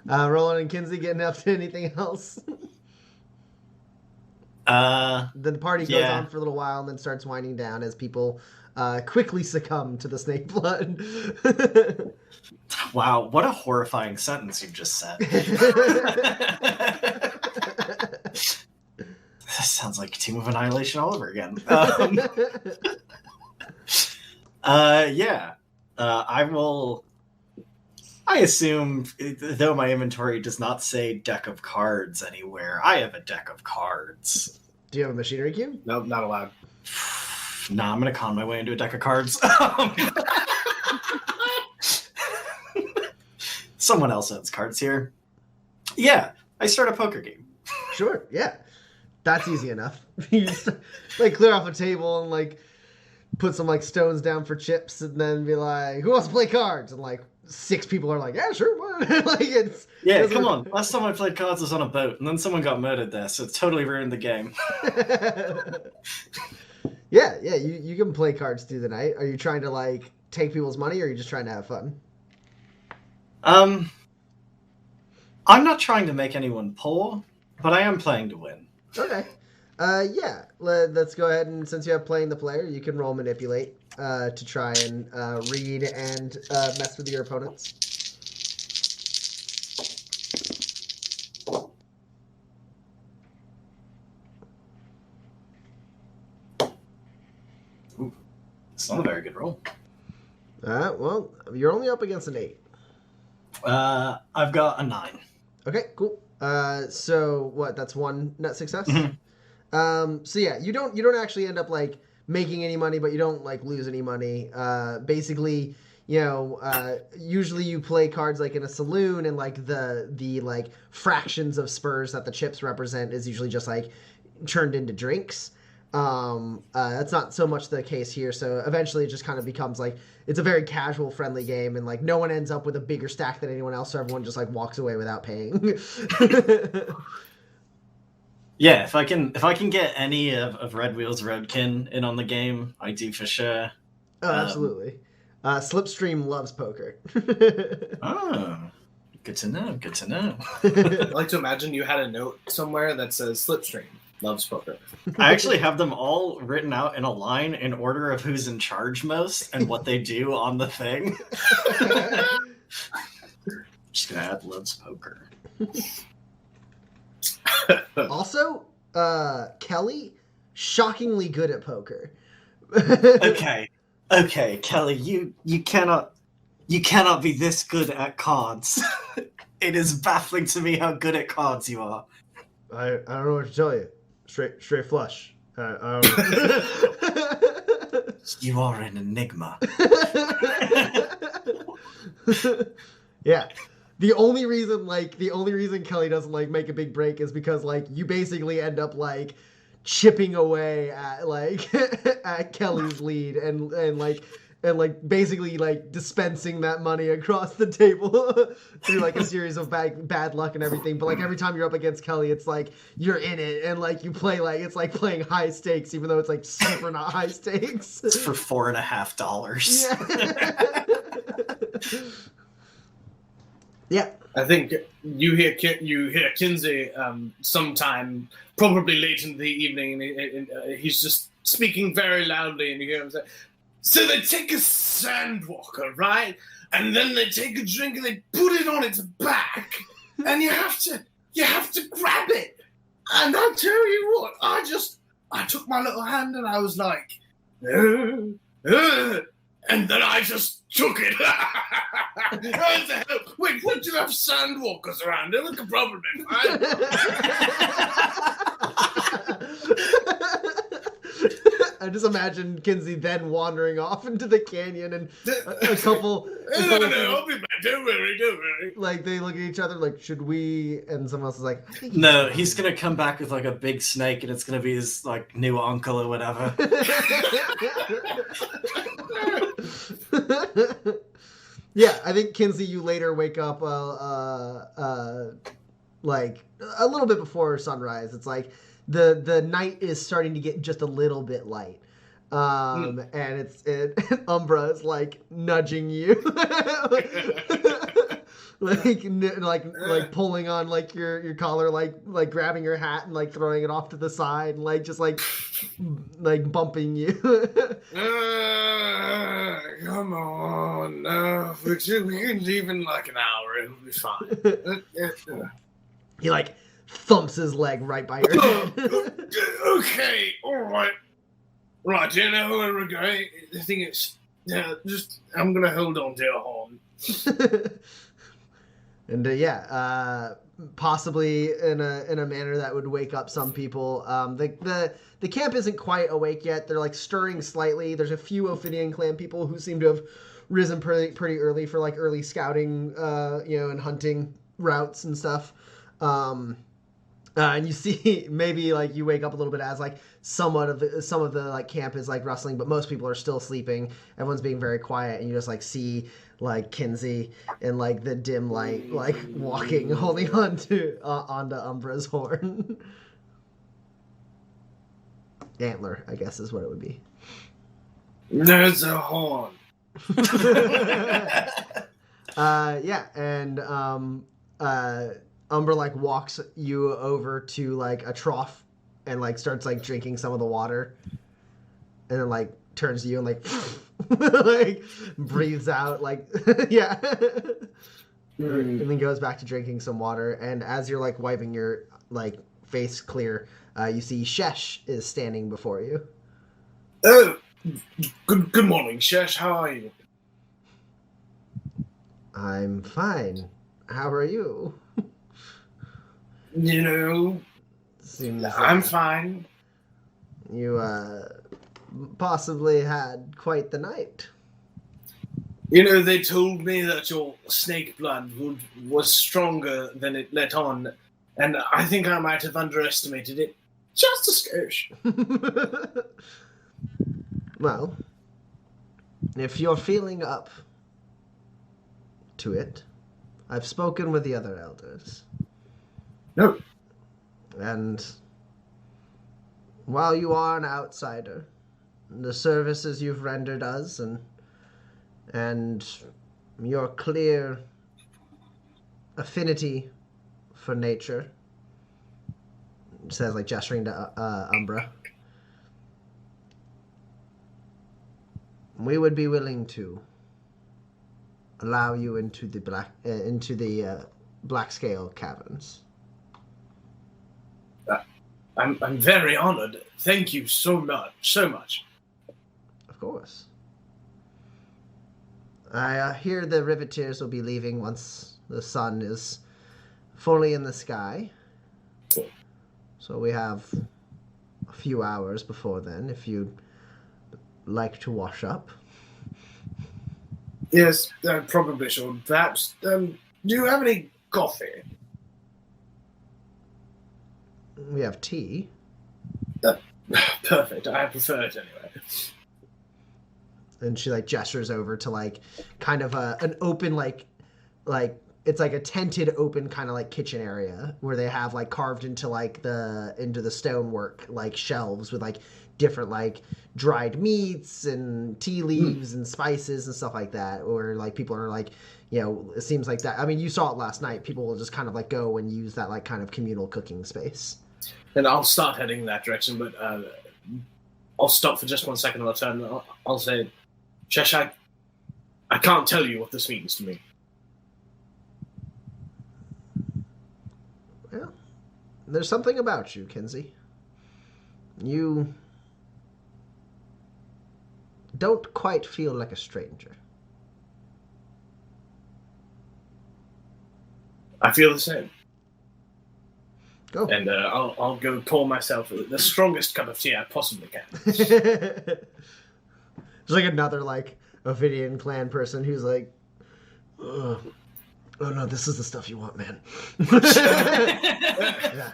[SPEAKER 1] Roland and Kinsey getting up to anything else? The party goes on for a little while and then starts winding down as people quickly succumb to the snake blood.
[SPEAKER 4] Wow, what a horrifying sentence you've just said. That sounds like Team of Annihilation all over again. I will. I assume, though my inventory does not say deck of cards anywhere, I have a deck of cards.
[SPEAKER 1] Do you have a machinery cube?
[SPEAKER 3] Nope, not allowed.
[SPEAKER 4] Nah, I'm gonna con my way into a deck of cards. Someone else owns cards here. Yeah, I start a poker game.
[SPEAKER 1] Sure, yeah. That's easy enough. You just, like, clear off a table and, like, put some, like, stones down for chips and then be like, who wants to play cards? And, like, 6 people are like, yeah, sure, why? Like, it's...
[SPEAKER 4] Yeah, come on. Last time I played cards was on a boat, and then someone got murdered there, so it totally ruined the game.
[SPEAKER 1] Yeah, you can play cards through the night. Are you trying to, like, take people's money, or are you just trying to have fun?
[SPEAKER 4] I'm not trying to make anyone poor, but I am playing to win.
[SPEAKER 1] Okay. Yeah, let's go ahead and, since you have playing the player, you can roll manipulate to try and read and mess with your opponents.
[SPEAKER 4] Ooh, it's not a very good roll.
[SPEAKER 1] Well, you're only up against an 8.
[SPEAKER 4] I've got a 9.
[SPEAKER 1] Okay, cool. So what? That's 1 net success.
[SPEAKER 4] Mm-hmm.
[SPEAKER 1] So yeah, you don't actually end up like making any money, but you don't like lose any money. Basically, you know, usually you play cards like in a saloon, and like the like fractions of spurs that the chips represent is usually just like turned into drinks. That's not so much the case here. So eventually it just kind of becomes like, it's a very casual, friendly game, and like no one ends up with a bigger stack than anyone else, so everyone just like walks away without paying.
[SPEAKER 4] Yeah, if I can get any of Red Wheels Roadkin in on the game, I do for sure.
[SPEAKER 1] Oh, absolutely. Slipstream loves poker.
[SPEAKER 4] Oh, good to know. Good to know.
[SPEAKER 3] I'd like to imagine you had a note somewhere that says Slipstream loves poker.
[SPEAKER 4] I actually have them all written out in a line in order of who's in charge most and what they do on the thing. Just gonna add loves poker.
[SPEAKER 1] Also, Kelly, shockingly good at poker.
[SPEAKER 4] Okay, Kelly, you cannot be this good at cards. It is baffling to me how good at cards you are.
[SPEAKER 1] I don't know what to tell you. Straight flush.
[SPEAKER 4] You are an enigma.
[SPEAKER 1] Yeah. The only reason Kelly doesn't like make a big break is because like you basically end up like chipping away at like at Kelly's lead and basically like dispensing that money across the table through like a series of bad luck and everything. But like every time you're up against Kelly, it's like you're in it and like you play like it's like playing high stakes, even though it's like super not high stakes.
[SPEAKER 4] It's for $4.50.
[SPEAKER 1] Yeah. Yeah.
[SPEAKER 3] I think you hear Kinsey sometime, probably late in the evening, and he's just speaking very loudly, and you hear him say, "So they take a sandwalker, right? And then they take a drink and they put it on its back, and you have to grab it. And I tell you what, I took my little hand and I was like, and then I just took it." What the hell? Wait, what do you have sandwalkers around? They look a problem in mine.
[SPEAKER 1] I just imagine Kinsey then wandering off into the canyon and a couple.
[SPEAKER 3] No, I'll be back. Don't worry.
[SPEAKER 1] Like they look at each other like, should we? And someone else is like, I think
[SPEAKER 4] No, he's gonna come back with like a big snake, and it's gonna be his like new uncle or whatever.
[SPEAKER 1] Yeah, I think Kinsey, you later wake up like a little bit before sunrise. It's like the night is starting to get just a little bit light. And Umbra is like nudging you. like pulling on like your collar, like grabbing your hat and like throwing it off to the side and like just like bumping you.
[SPEAKER 3] Come on, we can leave in like an hour. It'll be fine.
[SPEAKER 1] He like thumps his leg right by your head.
[SPEAKER 3] Okay, all right. Right, do you know where we're going? The thing is, I'm gonna hold on to your horn.
[SPEAKER 1] And possibly in a manner that would wake up some people. The camp isn't quite awake yet. They're like stirring slightly. There's a few Ophidian clan people who seem to have risen pretty early for like early scouting, and hunting routes and stuff. And you see maybe like you wake up a little bit as like some of the like camp is like rustling, but most people are still sleeping. Everyone's being very quiet, and you just like see like Kinsey in like the dim light, like walking, holding onto Umbra's horn. Antler, I guess, is what it would be.
[SPEAKER 3] There's a horn.
[SPEAKER 1] And Umbra like walks you over to like a trough and like starts like drinking some of the water, and then like turns to you and like like breathes out like yeah, and then goes back to drinking some water. And as you're like wiping your like face clear, you see Shesh is standing before you.
[SPEAKER 3] Oh, good morning, Shesh. How are you?
[SPEAKER 1] I'm fine. How are you?
[SPEAKER 3] You know, I'm fine.
[SPEAKER 1] You possibly had quite the night.
[SPEAKER 3] You know, they told me that your snake blood was stronger than it let on, and I think I might have underestimated it just a skosh.
[SPEAKER 1] Well, if you're feeling up to it, I've spoken with the other elders.
[SPEAKER 3] No.
[SPEAKER 1] And while you are an outsider, the services you've rendered us and your clear affinity for nature, it says like gesturing to Umbra, we would be willing to allow you into the Black Scale Caverns.
[SPEAKER 3] I'm very honored. Thank you so much.
[SPEAKER 1] Of course. I hear the Riveteers will be leaving once the sun is fully in the sky. So we have a few hours before then, if you'd like to wash up.
[SPEAKER 3] Yes, probably should. Perhaps, do you have any coffee?
[SPEAKER 1] We have tea.
[SPEAKER 3] Perfect. I prefer it anyway.
[SPEAKER 1] And she like gestures over to like kind of an open like it's like a tented open kind of like kitchen area where they have like carved into the stonework like shelves with like different like dried meats and tea leaves and spices and stuff like that, or like people are like, you know, it seems like that. I mean, you saw it last night. People will just kind of like go and use that like kind of communal cooking space.
[SPEAKER 3] And I'll start heading in that direction, but I'll stop for just 1 second and I'll turn. I'll say, Shesh, I can't tell you what this means to me.
[SPEAKER 1] Well, there's something about you, Kinsey. You don't quite feel like a stranger.
[SPEAKER 3] I feel the same.
[SPEAKER 1] Go.
[SPEAKER 3] And I'll go pour myself the strongest cup of tea I possibly can.
[SPEAKER 1] There's like another like Ophidian clan person who's like, oh no, this is the stuff you want, man. Yeah.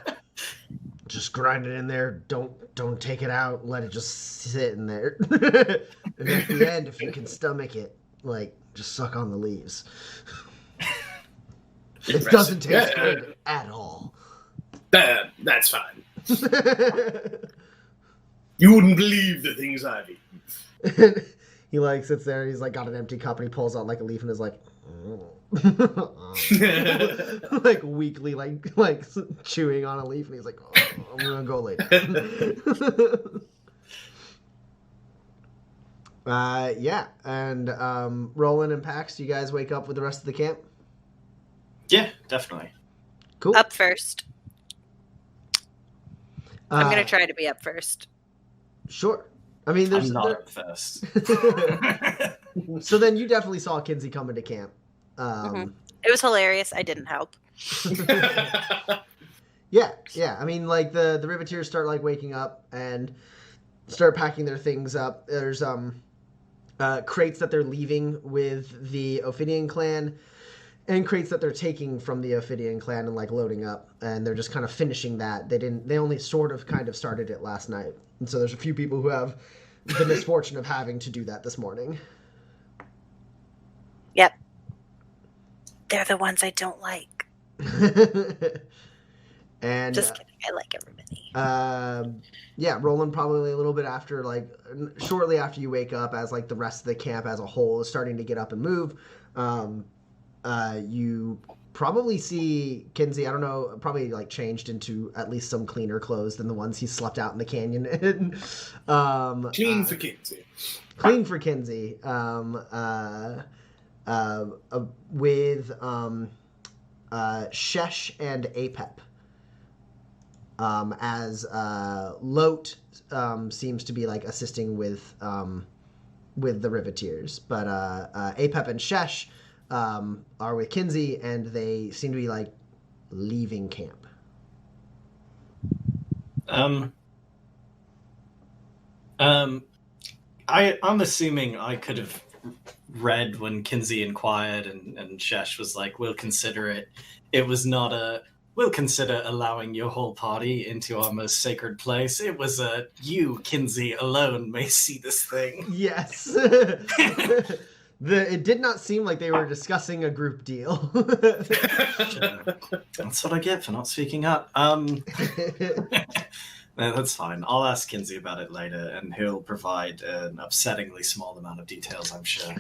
[SPEAKER 1] Just grind it in there. Don't take it out. Let it just sit in there. And at the end, if you can stomach it, like just suck on the leaves. It doesn't taste good at all.
[SPEAKER 3] That's fine. You wouldn't believe the things I've eaten.
[SPEAKER 1] He like sits there and he's like got an empty cup and he pulls out like a leaf and is like, like weakly like chewing on a leaf and he's like, oh, I'm gonna go later. Yeah, and Roland and Pax, do you guys wake up with the rest of the camp?
[SPEAKER 4] Yeah, definitely.
[SPEAKER 1] Cool.
[SPEAKER 2] Up first. I'm going to try to be up first.
[SPEAKER 1] Sure. I mean,
[SPEAKER 4] I'm not up first.
[SPEAKER 1] So then you definitely saw Kinsey come into camp.
[SPEAKER 2] It was hilarious. I didn't help.
[SPEAKER 1] Yeah. I mean, like the Riveteers start like waking up and start packing their things up. There's crates that they're leaving with the Ophidian clan, and crates that they're taking from the Ophidian clan and like loading up, and they're just kind of finishing that. They only sort of kind of started it last night, and so there's a few people who have the misfortune of having to do that this morning.
[SPEAKER 2] Yep. They're the ones I don't like.
[SPEAKER 1] And
[SPEAKER 2] just kidding. I like everybody.
[SPEAKER 1] Yeah, Roland, probably a little bit after, like shortly after you wake up, as like the rest of the camp as a whole is starting to get up and move. You probably see Kinsey, I don't know, probably like changed into at least some cleaner clothes than the ones he slept out in the canyon in.
[SPEAKER 3] Clean for Kinsey.
[SPEAKER 1] Clean for Kinsey. With Shesh and Apep. As Lot seems to be like assisting with the Riveteers, but Apep and Shesh are with Kinsey, and they seem to be like leaving camp.
[SPEAKER 4] I'm assuming I could have read when Kinsey inquired and Shesh was like, we'll consider it. It was not a, we'll consider allowing your whole party into our most sacred place. It was a, you, Kinsey, alone may see this thing.
[SPEAKER 1] Yes. It did not seem like they were discussing a group deal.
[SPEAKER 4] That's what I get for not speaking up. No, that's fine. I'll ask Kinsey about it later, and he'll provide an upsettingly small amount of details, I'm sure.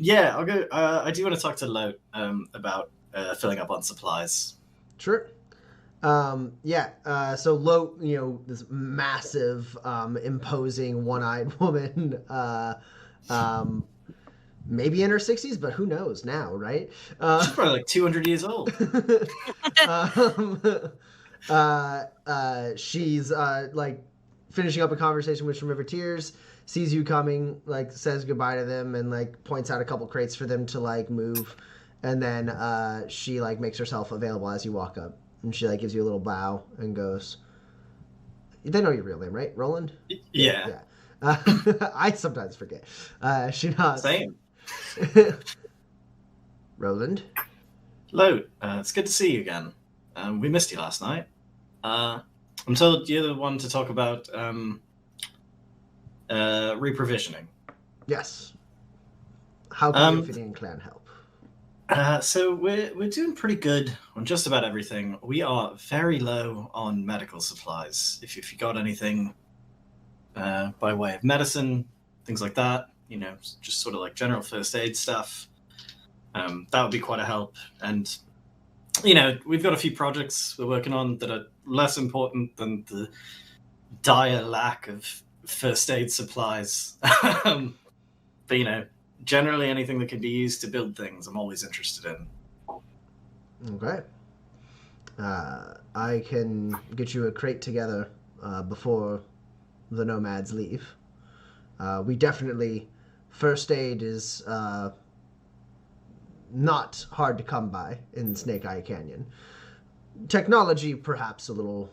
[SPEAKER 4] Yeah, I'll go. I do want to talk to Lot about filling up on supplies.
[SPEAKER 1] Sure. Yeah. So Lot, this massive, imposing, one-eyed woman, maybe in her 60s, but who knows now, right?
[SPEAKER 4] She's probably like 200 years old.
[SPEAKER 1] She's like finishing up a conversation with some Riveteers, sees you coming, like says goodbye to them, and like points out a couple crates for them to like move, and then she like makes herself available as you walk up, and she like gives you a little bow and goes, "They know your real name, right, Roland?"
[SPEAKER 4] Yeah.
[SPEAKER 1] I sometimes forget. She nods.
[SPEAKER 4] Same.
[SPEAKER 1] Roland?
[SPEAKER 4] Lot, it's good to see you again. We missed you last night. I'm told you're the one to talk about reprovisioning.
[SPEAKER 1] Yes. How can the Ophidian clan help?
[SPEAKER 4] So we're doing pretty good on just about everything. We are very low on medical supplies. If you got anything by way of medicine, things like that, just sort of like general first aid stuff, that would be quite a help. And we've got a few projects we're working on that are less important than the dire lack of first aid supplies. But generally anything that can be used to build things, I'm always interested in.
[SPEAKER 1] Okay. I can get you a crate together before the nomads leave. We definitely... First aid is not hard to come by in Snake Eye Canyon. Technology, perhaps a little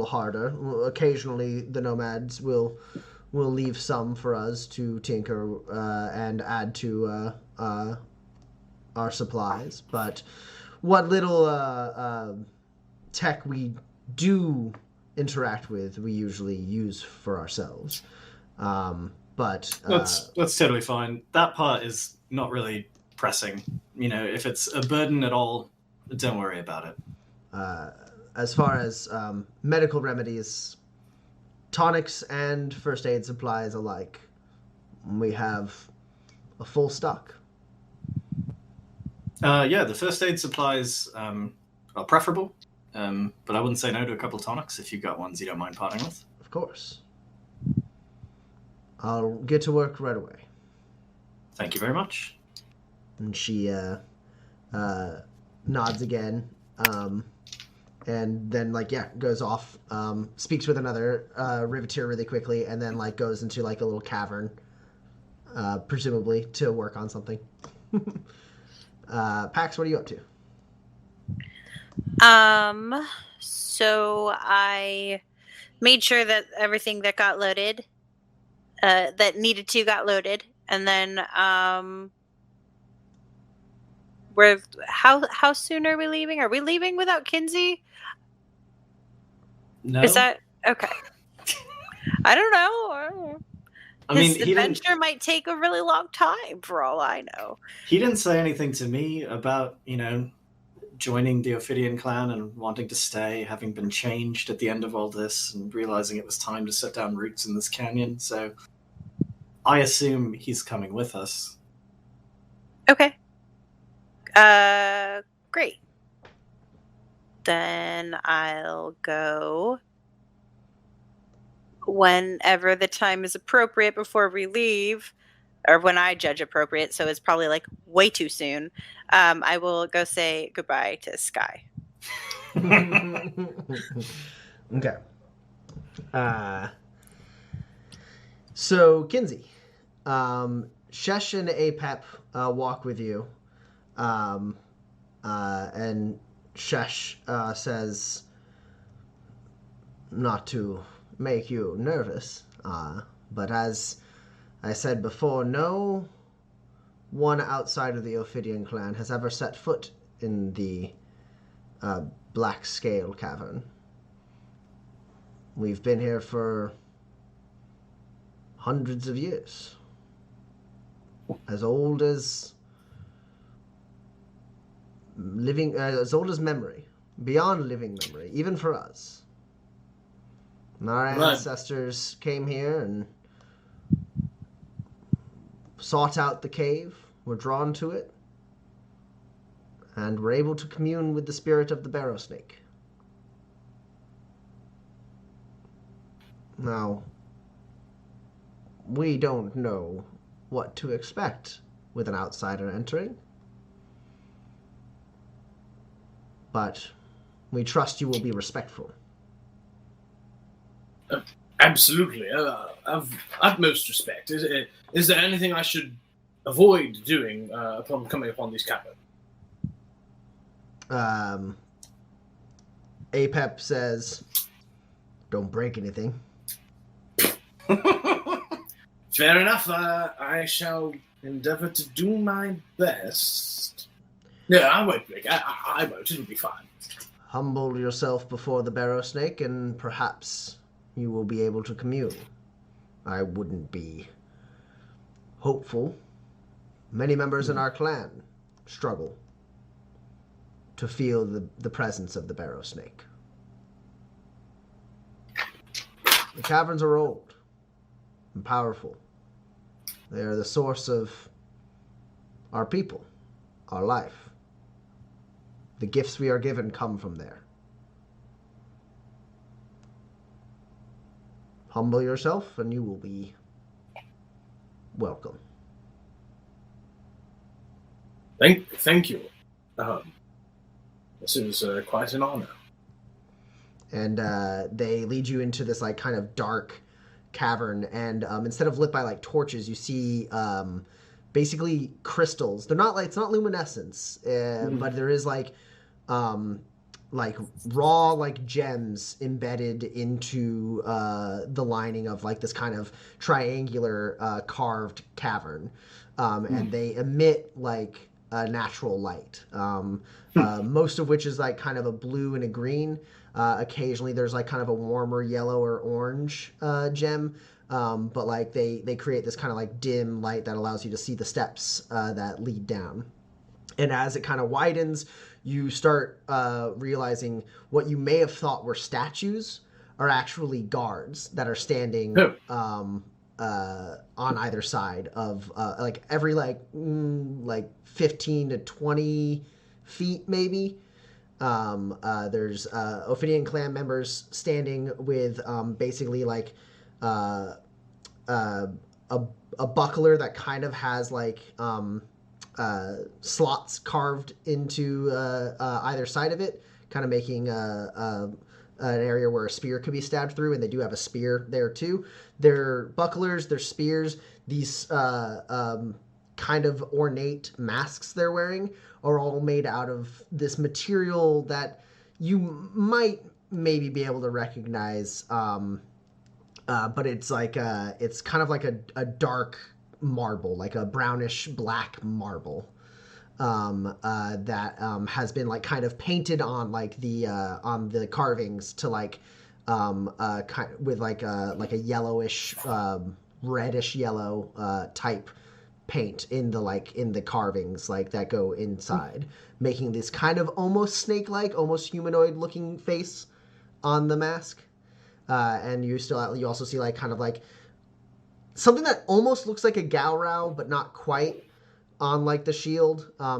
[SPEAKER 1] harder. Occasionally, the nomads will leave some for us to tinker and add to our supplies. But what little tech we do interact with, we usually use for ourselves. But
[SPEAKER 4] that's totally fine. That part is not really pressing. If it's a burden at all, don't worry about it.
[SPEAKER 1] As far as medical remedies, tonics and first aid supplies alike, we have a full stock.
[SPEAKER 4] Yeah, the first aid supplies are preferable, but I wouldn't say no to a couple tonics if you've got ones you don't mind parting with.
[SPEAKER 1] Of course. I'll get to work right away.
[SPEAKER 4] Thank you very much.
[SPEAKER 1] And she nods again, and then goes off, speaks with another Riveteer really quickly, and then goes into a little cavern, presumably to work on something. Pax, what are you up to?
[SPEAKER 2] So I made sure that everything that got loaded, that needed to, got loaded, and then how soon are we leaving? Are we leaving without Kinsey?
[SPEAKER 4] No.
[SPEAKER 2] Is that okay? I don't know. His adventure might take a really long time, for all I know.
[SPEAKER 4] He didn't say anything to me about, joining the Ophidian clan and wanting to stay, having been changed at the end of all this and realizing it was time to set down roots in this canyon. So I assume he's coming with us.
[SPEAKER 2] Okay. Great. Then I'll go whenever the time is appropriate before we leave, or when I judge appropriate, so it's probably way too soon. I will go say goodbye to Sky.
[SPEAKER 1] Okay. So Kinsey, Shesh and Apep walk with you, and Shesh says, not to make you nervous, but as I said before, no one outside of the Ophidian clan has ever set foot in the Black Scale Cavern. We've been here for hundreds of years. As old as memory. Beyond living memory, even for us. And our ancestors came here and sought out the cave, were drawn to it, and were able to commune with the spirit of the barrow snake. Now, we don't know what to expect with an outsider entering, but we trust you will be respectful.
[SPEAKER 3] Absolutely. Of utmost respect. Is there anything I should avoid doing upon coming upon these cavern?
[SPEAKER 1] Apep says, don't break anything.
[SPEAKER 3] Fair enough. I shall endeavor to do my best. No, I won't break. I won't. It'll be fine.
[SPEAKER 1] Humble yourself before the barrow snake, and perhaps you will be able to commune. I wouldn't be hopeful. Many members in our clan struggle to feel the presence of the barrow snake. The caverns are old and powerful. They are the source of our people, our life. The gifts we are given come from there. Humble yourself and you will be welcome.
[SPEAKER 3] Thank you. This is quite an honor.
[SPEAKER 1] And they lead you into this like kind of dark cavern, and instead of lit by like torches, you see basically crystals. They're not like, it's not luminescence, but there is like raw like gems embedded into the lining of like this kind of triangular carved cavern, and they emit like a natural light, most of which is like kind of a blue and a green. Occasionally there's like kind of a warmer yellow or orange gem, but like they create this kind of like dim light that allows you to see the steps that lead down. And as it kind of widens, you start realizing what you may have thought were statues are actually guards that are standing on either side of like every like 15 to 20 feet maybe. There's Ophidian clan members standing with basically like a buckler that kind of has like slots carved into either side of it, kind of making an area where a spear could be stabbed through, and they do have a spear there too. Their bucklers, their spears, these kind of ornate masks they're wearing are all made out of this material that you might maybe be able to recognize, but it's like it's kind of like a dark marble, like a brownish black marble, that has been like kind of painted on like on the carvings to like with like a yellowish reddish yellow type paint in the carvings like that go inside, making this kind of almost snake-like, almost humanoid looking face on the mask. And you also see like kind of like something that almost looks like a Gaurau, but not quite, on like the shield. A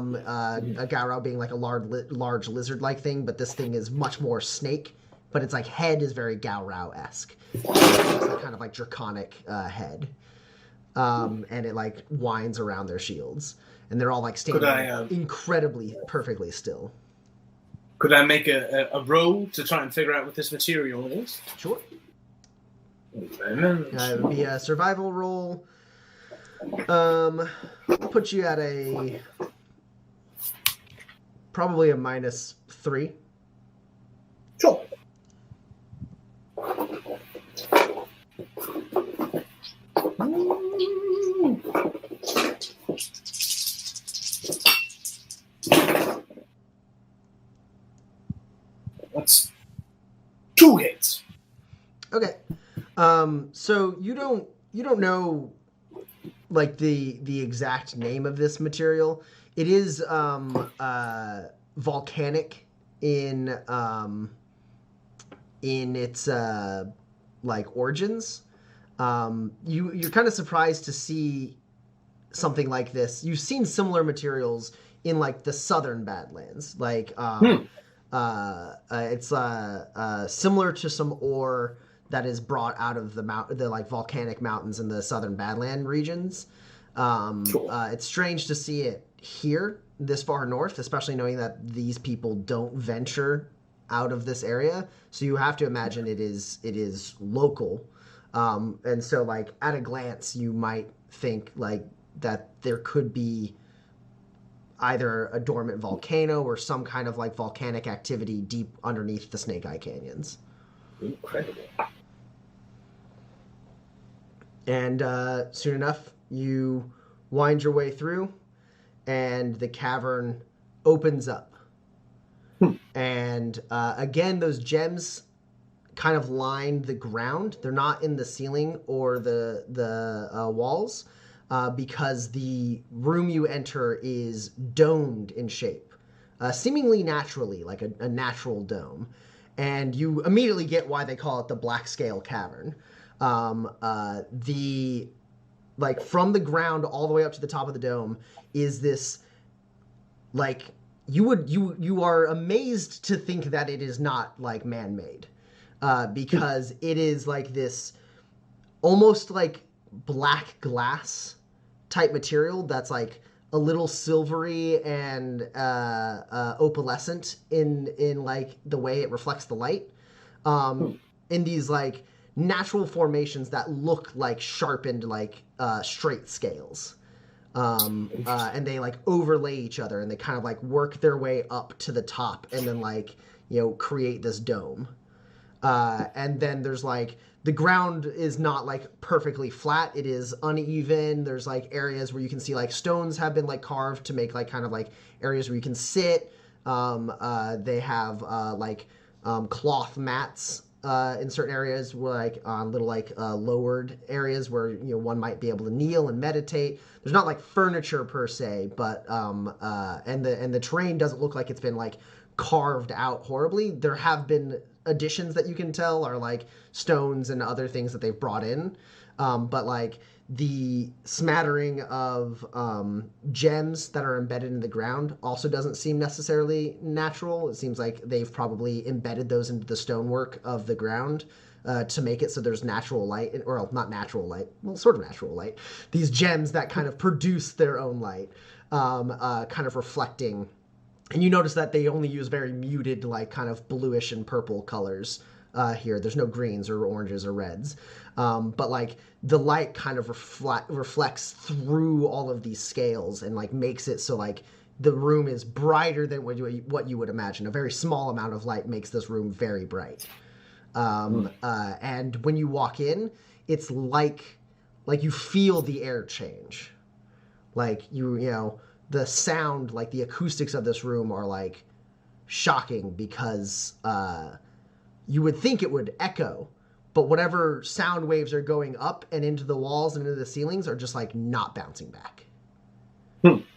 [SPEAKER 1] Gaurau being like a large lizard-like thing, but this thing is much more snake. But its like head is very Gaurau-esque. It's like kind of like draconic head. And it like winds around their shields, and they're all like standing incredibly perfectly still.
[SPEAKER 3] Could I make a roll to try and figure out what this material is?
[SPEAKER 1] Sure. It would be a survival roll. Put you at probably a -3.
[SPEAKER 3] Sure. That's 2 hits.
[SPEAKER 1] Okay. So you don't know like the exact name of this material. It is volcanic in its like origins. You're kind of surprised to see something like this. You've seen similar materials in like the southern Badlands, like it's similar to some ore that is brought out of the like volcanic mountains in the southern Badland regions. It's strange to see it here this far north, especially knowing that these people don't venture out of this area. So you have to imagine it is local. And so like at a glance, you might think like that there could be either a dormant volcano or some kind of like volcanic activity deep underneath the Snake Eye Canyons.
[SPEAKER 3] Incredible.
[SPEAKER 1] And soon enough, you wind your way through, and the cavern opens up. And again, those gems kind of line the ground. They're not in the ceiling or the walls. because the room you enter is domed in shape, seemingly naturally, like a natural dome. And you immediately get why they call it the Black Scale Cavern. Like from the ground all the way up to the top of the dome is this, like, you are amazed to think that it is not like man-made, because it is like this almost like black glass type material that's like a little silvery and opalescent in like the way it reflects the light, in these like natural formations that look like sharpened like straight scales, and they like overlay each other, and they kind of like work their way up to the top and then like, you know, create this dome. And then there's like, the ground is not like perfectly flat. It is uneven. There's like areas where you can see like stones have been like carved to make like kind of like areas where you can sit. They have cloth mats in certain areas, where like on little like lowered areas where, you know, one might be able to kneel and meditate. There's not like furniture per se, but and the terrain doesn't look like it's been like carved out horribly. There have been additions that you can tell are like stones and other things that they've brought in, but like the smattering of gems that are embedded in the ground also doesn't seem necessarily natural. It seems like they've probably embedded those into the stonework of the ground to make it so there's natural light, or not natural light, well, sort of natural light. These gems that kind of produce their own light, kind of reflecting. And you notice that they only use very muted, like kind of bluish and purple colors here. There's no greens or oranges or reds. But like the light kind of reflects through all of these scales and like makes it so like the room is brighter than what you would imagine. A very small amount of light makes this room very bright. And when you walk in, it's like you feel the air change. Like you know, the sound, like the acoustics of this room are like shocking, because you would think it would echo, but whatever sound waves are going up and into the walls and into the ceilings are just like not bouncing back.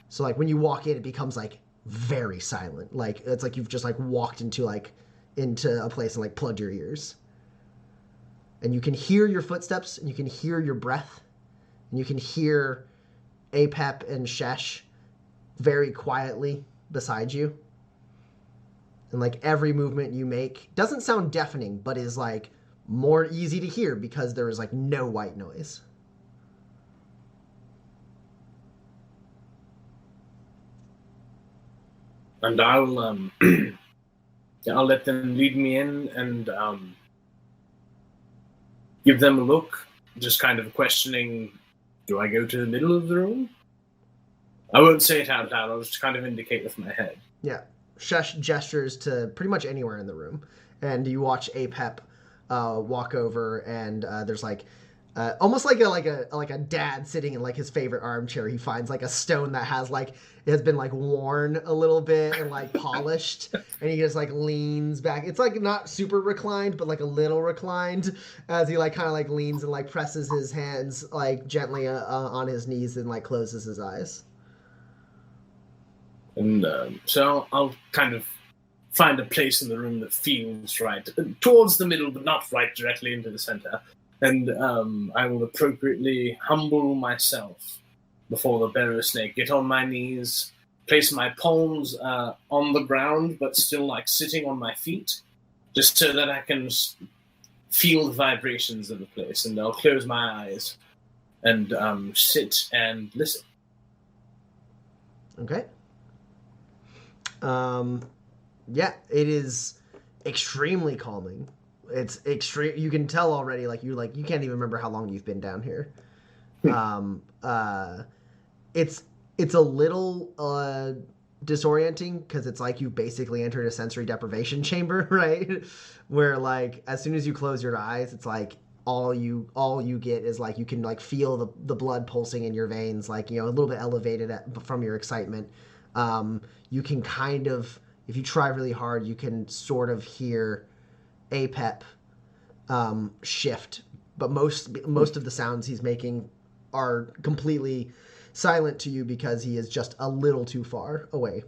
[SPEAKER 1] So like when you walk in, it becomes like very silent. Like it's like you've just like walked into a place and like plugged your ears. And you can hear your footsteps, and you can hear your breath, and you can hear Apep and Shesh very quietly beside you. And like every movement you make doesn't sound deafening, but is like more easy to hear because there is like no white noise.
[SPEAKER 3] And I'll I'll let them lead me in and give them a look, just kind of questioning, do I go to the middle of the room? I won't say it out loud, I'll just kind of indicate with my head.
[SPEAKER 1] Yeah. Shesh gestures to pretty much anywhere in the room, and you watch Apep walk over, and there's like almost like a dad sitting in like his favorite armchair. He finds like a stone that has like, it has been like worn a little bit and like polished, and he just like leans back. It's like not super reclined, but like a little reclined, as he like kind of like leans and like presses his hands like gently on his knees and like closes his eyes.
[SPEAKER 3] And so I'll kind of find a place in the room that feels right, towards the middle, but not right directly into the center. And I will appropriately humble myself before the barrow snake, get on my knees, place my palms on the ground, but still like sitting on my feet, just so that I can feel the vibrations of the place. And I'll close my eyes and sit and listen.
[SPEAKER 1] Okay. Yeah, it is extremely calming. It's extreme. You can tell already, like you can't even remember how long you've been down here. It's a little disorienting, because it's like you basically entered a sensory deprivation chamber, right? Where like as soon as you close your eyes, it's like all you get is like you can like feel the blood pulsing in your veins, like, you know, a little bit elevated from your excitement. You can kind of, if you try really hard, you can sort of hear Apep shift, but most of the sounds he's making are completely silent to you because he is just a little too far away.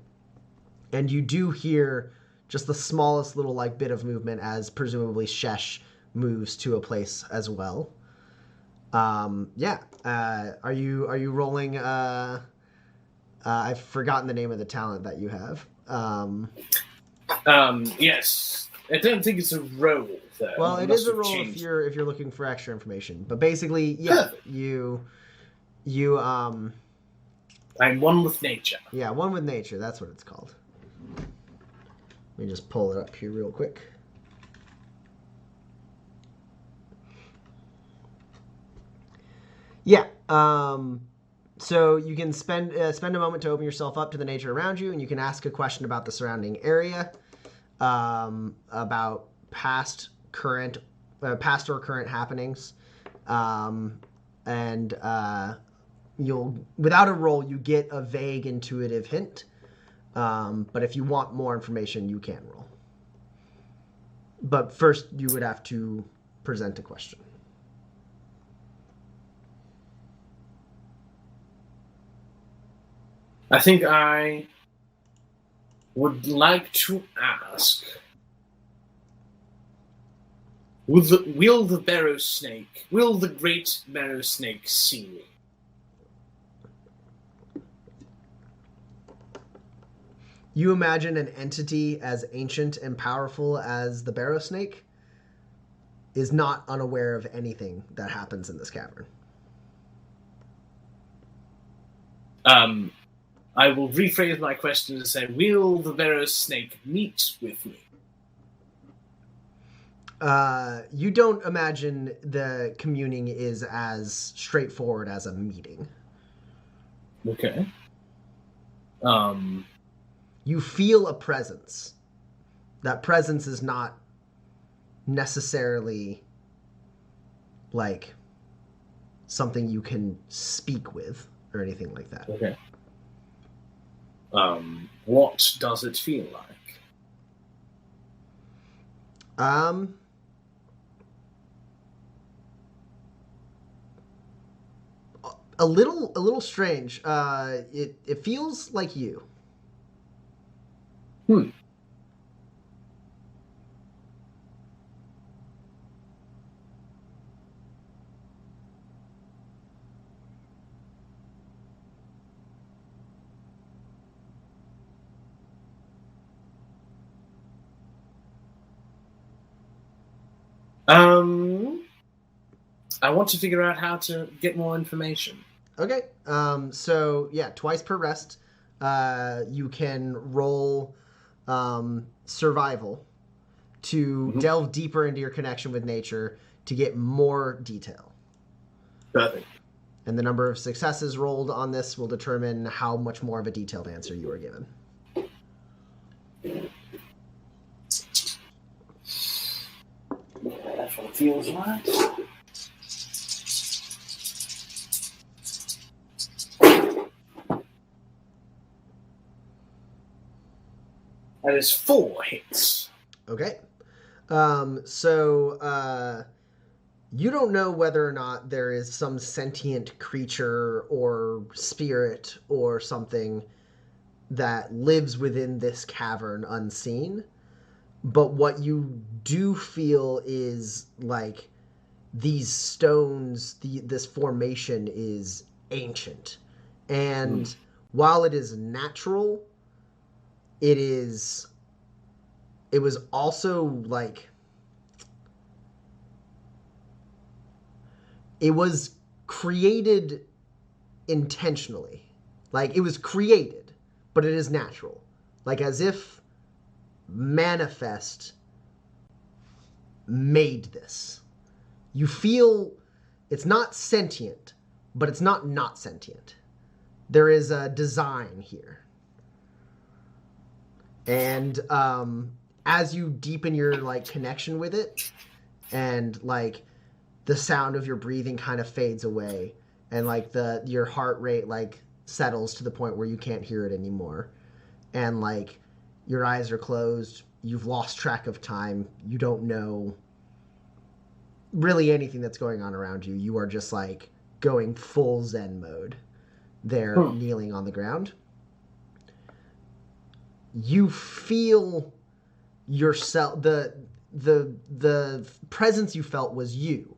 [SPEAKER 1] And you do hear just the smallest little like bit of movement as presumably Shesh moves to a place as well. Yeah. Are you rolling? I've forgotten the name of the talent that you have.
[SPEAKER 3] Yes. I don't think it's a roll though.
[SPEAKER 1] Well, it is a roll if you're looking for extra information. But basically, yeah, you
[SPEAKER 3] I'm one with nature.
[SPEAKER 1] Yeah, one with nature. That's what it's called. Let me just pull it up here real quick. Yeah. So you can spend a moment to open yourself up to the nature around you, and you can ask a question about the surrounding area, about past or current happenings, and you'll, without a roll, you get a vague intuitive hint. But if you want more information, you can roll. But first, you would have to present a question.
[SPEAKER 3] I think I would like to ask, will the great barrow snake see me?
[SPEAKER 1] You imagine an entity as ancient and powerful as the barrow snake is not unaware of anything that happens in this cavern.
[SPEAKER 3] I will rephrase my question and say, will the barrow snake meet with me?
[SPEAKER 1] You don't imagine the communing is as straightforward as a meeting.
[SPEAKER 3] Okay.
[SPEAKER 1] You feel a presence. That presence is not necessarily like something you can speak with or anything like that.
[SPEAKER 3] Okay. What does it feel like?
[SPEAKER 1] A little strange. It feels like you.
[SPEAKER 3] I want to figure out how to get more information.
[SPEAKER 1] Okay. So yeah, twice per rest, you can roll survival to delve deeper into your connection with nature to get more detail.
[SPEAKER 3] Perfect.
[SPEAKER 1] And the number of successes rolled on this will determine how much more of a detailed answer you are given.
[SPEAKER 3] That's what it feels like. That is 4 hits.
[SPEAKER 1] Okay. So you don't know whether or not there is some sentient creature or spirit or something that lives within this cavern unseen. But what you do feel is like these stones, this formation is ancient. And while it is natural, it was also like, it was created intentionally. Like, it was created, but it is natural. Like, as if Manifest made this. You feel it's not sentient, but it's not sentient. There is a design here. And as you deepen your like connection with it, and like the sound of your breathing kind of fades away, and like your heart rate like settles to the point where you can't hear it anymore, and like your eyes are closed, you've lost track of time, you don't know really anything that's going on around you. You are just like going full Zen mode. They're kneeling on the ground. You feel yourself, the presence you felt was you,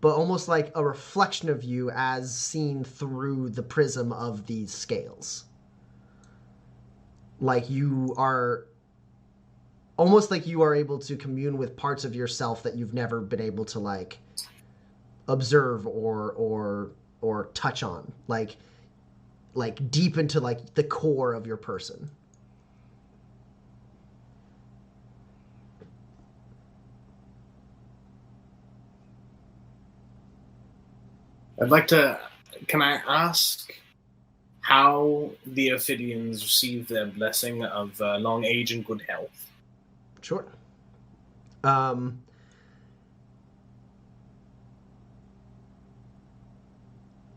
[SPEAKER 1] but almost like a reflection of you as seen through the prism of these scales. Like you are almost like you are able to commune with parts of yourself that you've never been able to like observe or touch on, like deep into like the core of your person.
[SPEAKER 3] I'd like to. Can I ask how the Ophidians receive their blessing of long age and good health?
[SPEAKER 1] Sure.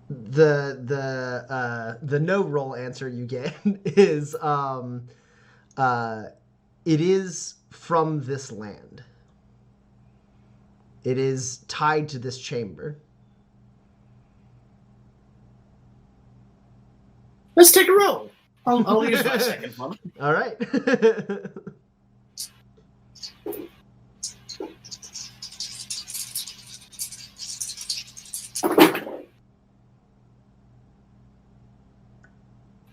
[SPEAKER 1] The no roll answer you get is it is from this land. It is tied to this chamber.
[SPEAKER 3] Let's take a roll. I'll use my second one.
[SPEAKER 1] All right.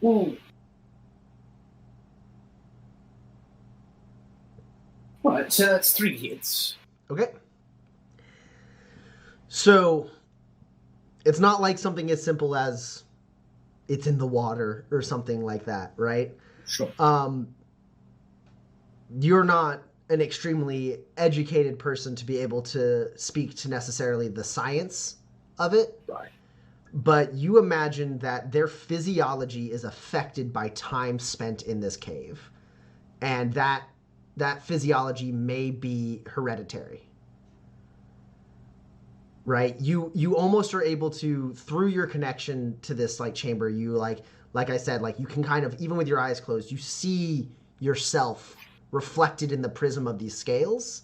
[SPEAKER 3] Ooh. Right, so that's 3 hits.
[SPEAKER 1] Okay. So it's not like something as simple as it's in the water or something like that, right?
[SPEAKER 3] Sure.
[SPEAKER 1] You're not an extremely educated person to be able to speak to necessarily the science of it.
[SPEAKER 3] Right.
[SPEAKER 1] But you imagine that their physiology is affected by time spent in this cave. And that physiology may be hereditary. Right? You almost are able to, through your connection to this like chamber, you like I said, like you can kind of, even with your eyes closed, you see yourself reflected in the prism of these scales.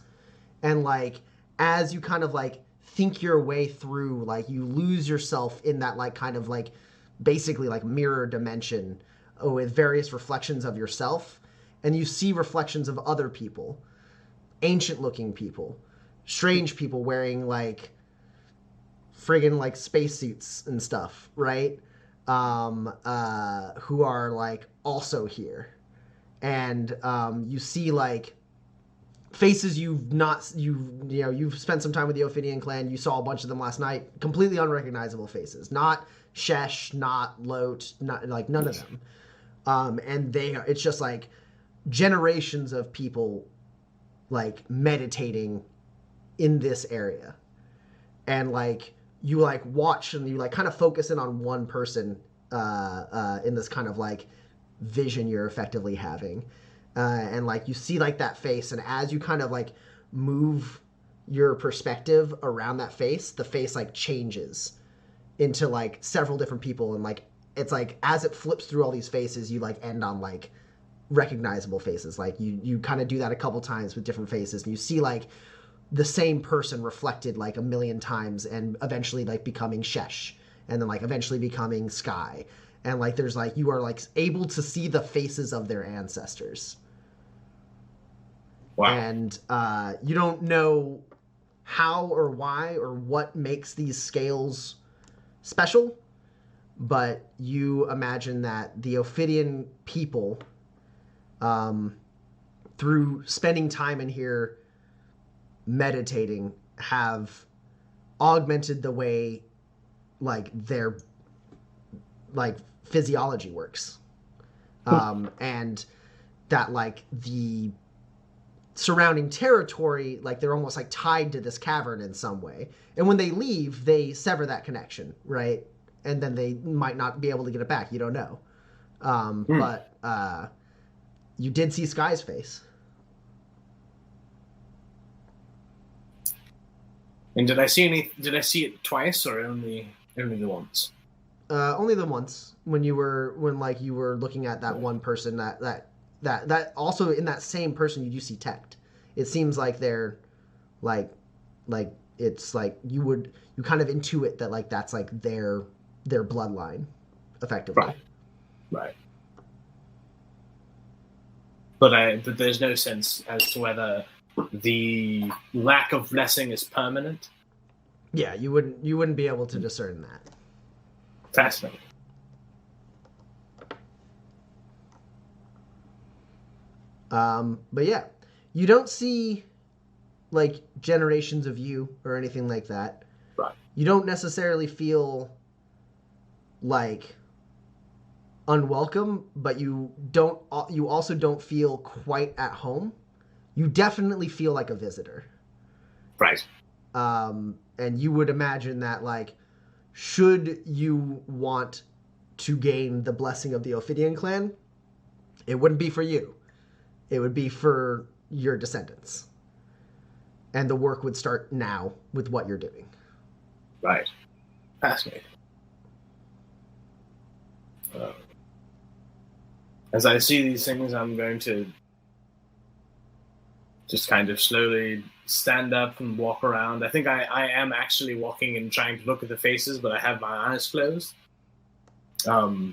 [SPEAKER 1] And like as you kind of like think your way through, like you lose yourself in that like kind of like basically like mirror dimension with various reflections of yourself, and you see reflections of other people, ancient looking people, strange people wearing like friggin' like spacesuits and stuff, right? Who are like also here. And you see like faces you've spent some time with the Ophidian clan. You saw a bunch of them last night. Completely unrecognizable faces. Not Shesh, not Lot, not like none of them. And it's just like generations of people like meditating in this area. And like you like watch and you like kind of focus in on one person in this kind of like vision you're effectively having. And like you see like that face, and as you kind of like move your perspective around that face, the face like changes into like several different people, and like it's like as it flips through all these faces, you like end on like recognizable faces. Like you kind of do that a couple times with different faces, and you see like the same person reflected like a million times, and eventually like becoming Shesh, and then like eventually becoming Sky. And like there's like you are like able to see the faces of their ancestors.
[SPEAKER 3] Wow.
[SPEAKER 1] And you don't know how or why or what makes these scales special, but you imagine that the Ophidian people, through spending time in here meditating, have augmented the way like their like physiology works. And that like the surrounding territory, like they're almost like tied to this cavern in some way. And when they leave, they sever that connection, right? And then they might not be able to get it back. You don't know. But you did see Sky's face.
[SPEAKER 3] And did I see it twice or only the once?
[SPEAKER 1] Only the once when you were looking at that one person that also in that same person you do see Tect. It seems like they're like it's like you kind of intuit that like that's like their bloodline, effectively.
[SPEAKER 3] Right. But there's no sense as to whether the lack of blessing is permanent.
[SPEAKER 1] Yeah, you wouldn't be able to discern that.
[SPEAKER 3] Fascinating.
[SPEAKER 1] But yeah, you don't see like generations of you or anything like that.
[SPEAKER 3] Right.
[SPEAKER 1] You don't necessarily feel like unwelcome, but you also don't feel quite at home. You definitely feel like a visitor.
[SPEAKER 3] Right.
[SPEAKER 1] And you would imagine that like should you want to gain the blessing of the Ophidian clan, it wouldn't be for you. It would be for your descendants. And the work would start now with what you're doing.
[SPEAKER 3] Right. Fascinating. As I see these things, I'm going to just kind of slowly stand up and walk around. I think I am actually walking and trying to look at the faces, but I have my eyes closed. I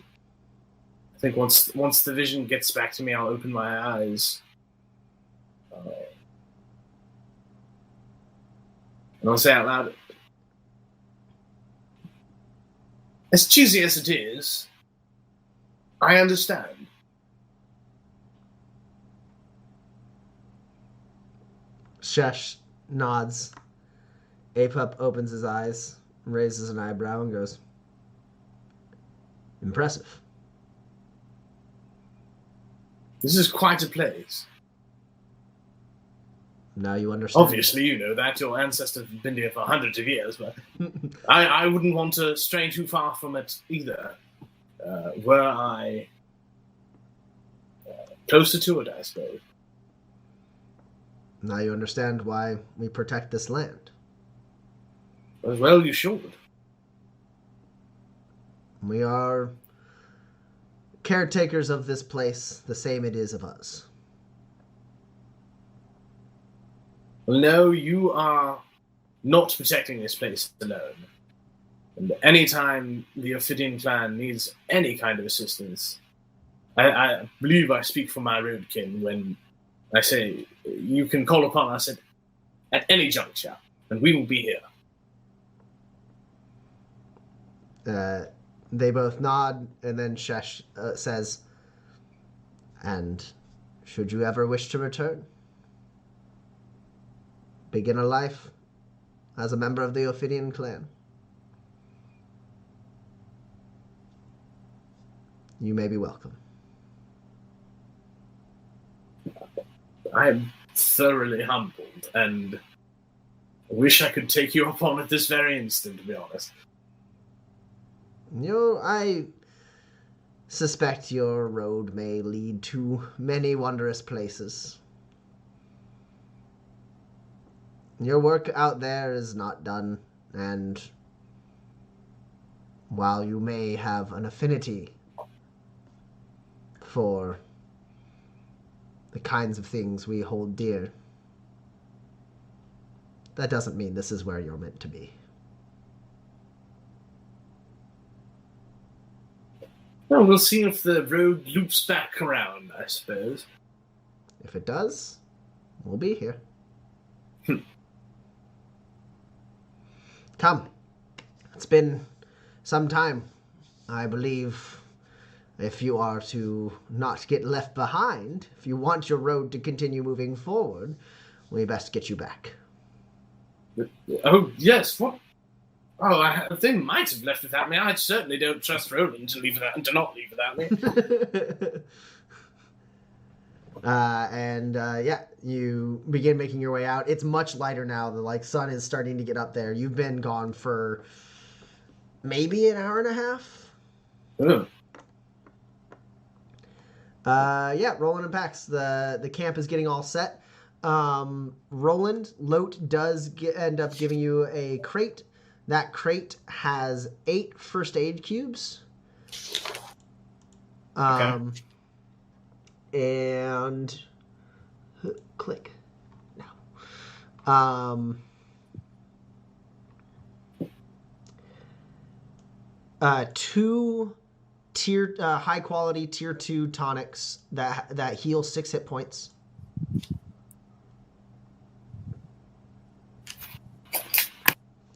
[SPEAKER 3] think once the vision gets back to me, I'll open my eyes. And I'll say out loud, as cheesy as it is, I understand.
[SPEAKER 1] Shesh nods. Apup opens his eyes, raises an eyebrow, and goes, impressive.
[SPEAKER 3] This is quite a place.
[SPEAKER 1] Now you understand.
[SPEAKER 3] Obviously, you know that. Your ancestors have been here for hundreds of years, but I wouldn't want to stray too far from it either. Were I closer to it, I suppose.
[SPEAKER 1] Now you understand why we protect this land.
[SPEAKER 3] As well, you should.
[SPEAKER 1] We are caretakers of this place, the same it is of us.
[SPEAKER 3] Well, no, you are not protecting this place alone. And anytime the Ophidian clan needs any kind of assistance, I believe I speak for my roadkin when I say you can call upon us at any juncture, and we will be here.
[SPEAKER 1] They both nod, and then Shesh says, and should you ever wish to return? Begin a life as a member of the Ophidian clan. You may be welcome.
[SPEAKER 3] I am thoroughly humbled, and I wish I could take you up on it this very instant, to be honest.
[SPEAKER 1] I suspect your road may lead to many wondrous places. Your work out there is not done, and while you may have an affinity for the kinds of things we hold dear, that doesn't mean this is where you're meant to be.
[SPEAKER 3] Well, we'll see if the road loops back around, I suppose.
[SPEAKER 1] If it does, we'll be here. Come. It's been some time. I believe if you are to not get left behind, if you want your road to continue moving forward, we best get you back.
[SPEAKER 3] Oh, yes, what? Oh, they might have left without me. I certainly don't trust Roland to not leave without me.
[SPEAKER 1] Yeah, you begin making your way out. It's much lighter now. The sun is starting to get up there. You've been gone for maybe an hour and a half.
[SPEAKER 3] Oh.
[SPEAKER 1] Roland and Pax. The camp is getting all set. Roland, Lote does end up giving you a crate. That crate has 8 first aid cubes.
[SPEAKER 4] Okay.
[SPEAKER 1] And click now. 2 high quality tier 2 tonics that heal 6 hit points.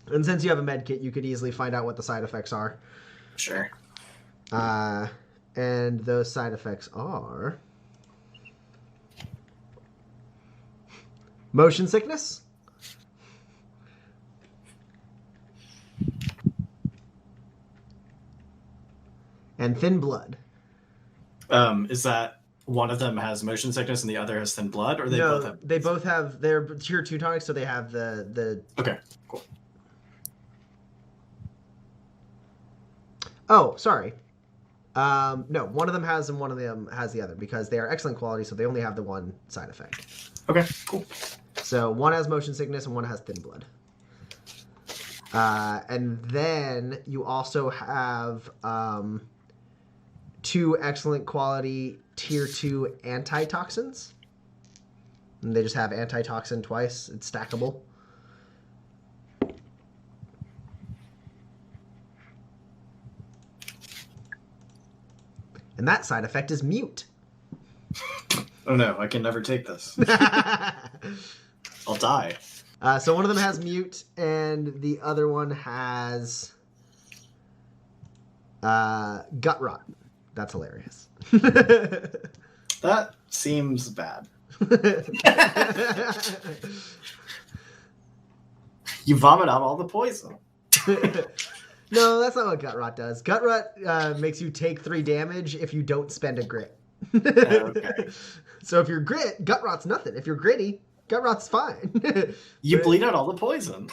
[SPEAKER 1] And since you have a med kit, you could easily find out what the side effects are.
[SPEAKER 4] Sure.
[SPEAKER 1] And those side effects are motion sickness, and thin blood.
[SPEAKER 4] Is that one of them has motion sickness and the other has thin blood, or they both have?
[SPEAKER 1] They both have. They're tier 2 tonics, so they have the.
[SPEAKER 4] Okay, cool.
[SPEAKER 1] Oh, sorry. No, one of them has and one of them has the other because they are excellent quality, so they only have the one side effect.
[SPEAKER 4] Okay, cool.
[SPEAKER 1] So one has motion sickness and one has thin blood. And then you also have 2 excellent quality tier 2 antitoxins. And they just have antitoxin twice. It's stackable. And that side effect is mute.
[SPEAKER 4] Oh no, I can never take this. I'll die.
[SPEAKER 1] So one of them has mute, and the other one has gut rot. That's hilarious.
[SPEAKER 4] That seems bad. You vomit out all the poison.
[SPEAKER 1] No, that's not what gut rot does. Gut rot makes you take 3 damage if you don't spend a grit.
[SPEAKER 4] Okay.
[SPEAKER 1] So if you're grit, gut rot's nothing. If you're gritty, gut rot's fine.
[SPEAKER 4] You bleed out all the poison.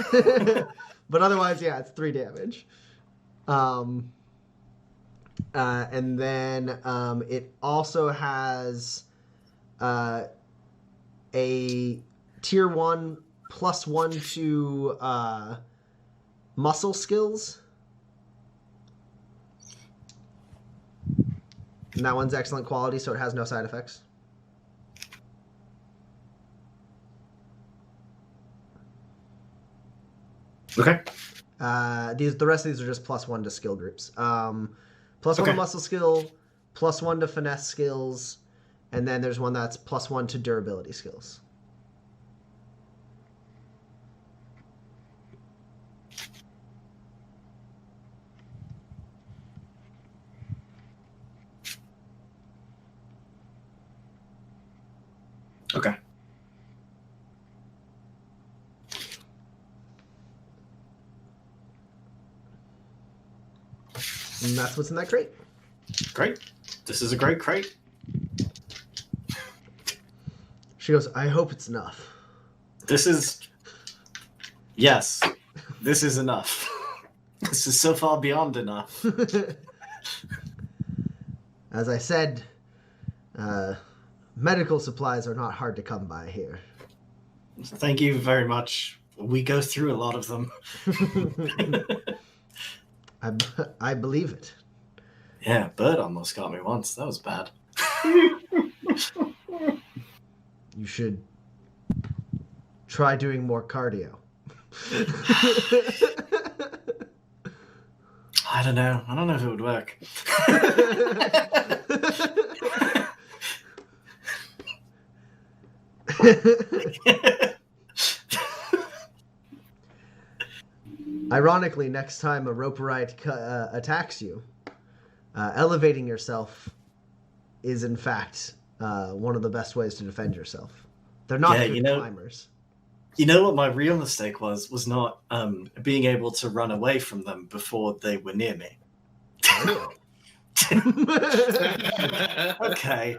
[SPEAKER 1] But otherwise, yeah, it's 3 damage. And then it also has a tier 1 +1 to muscle skills. And that one's excellent quality, so it has no side effects.
[SPEAKER 4] Okay.
[SPEAKER 1] The rest of these are just +1 to skill groups. +1 to muscle skill, +1 to finesse skills, and then there's one that's +1 to durability skills.
[SPEAKER 4] Okay.
[SPEAKER 1] And that's what's in that crate.
[SPEAKER 4] Great. This is a great crate.
[SPEAKER 1] She goes, I hope it's enough.
[SPEAKER 4] Yes, this is enough. This is so far beyond enough.
[SPEAKER 1] As I said, medical supplies are not hard to come by here.
[SPEAKER 4] Thank you very much. We go through a lot of them.
[SPEAKER 1] I believe it.
[SPEAKER 4] Yeah, bird almost got me once. That was bad.
[SPEAKER 1] You should try doing more cardio.
[SPEAKER 4] I don't know. I don't know if it would work.
[SPEAKER 1] Ironically, next time a roperite attacks you, elevating yourself is in fact one of the best ways to defend yourself. They're not good climbers.
[SPEAKER 4] You know what my real mistake was not being able to run away from them before they were near me.
[SPEAKER 1] Oh.
[SPEAKER 4] Okay.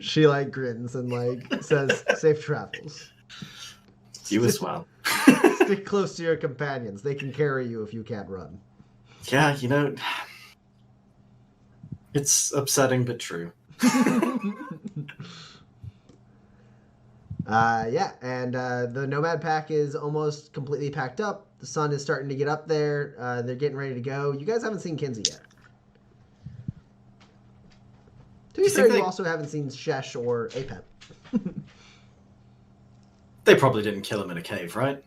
[SPEAKER 1] She grins and says, "Safe travels."
[SPEAKER 4] You as well.
[SPEAKER 1] Stick close to your companions. They can carry you if you can't run.
[SPEAKER 4] Yeah, it's upsetting but true.
[SPEAKER 1] And the Nomad pack is almost completely packed up. The sun is starting to get up there. They're getting ready to go. You guys haven't seen Kinsey yet. To be fair, you also haven't seen Shesh or Apep.
[SPEAKER 4] They probably didn't kill him in a cave, right?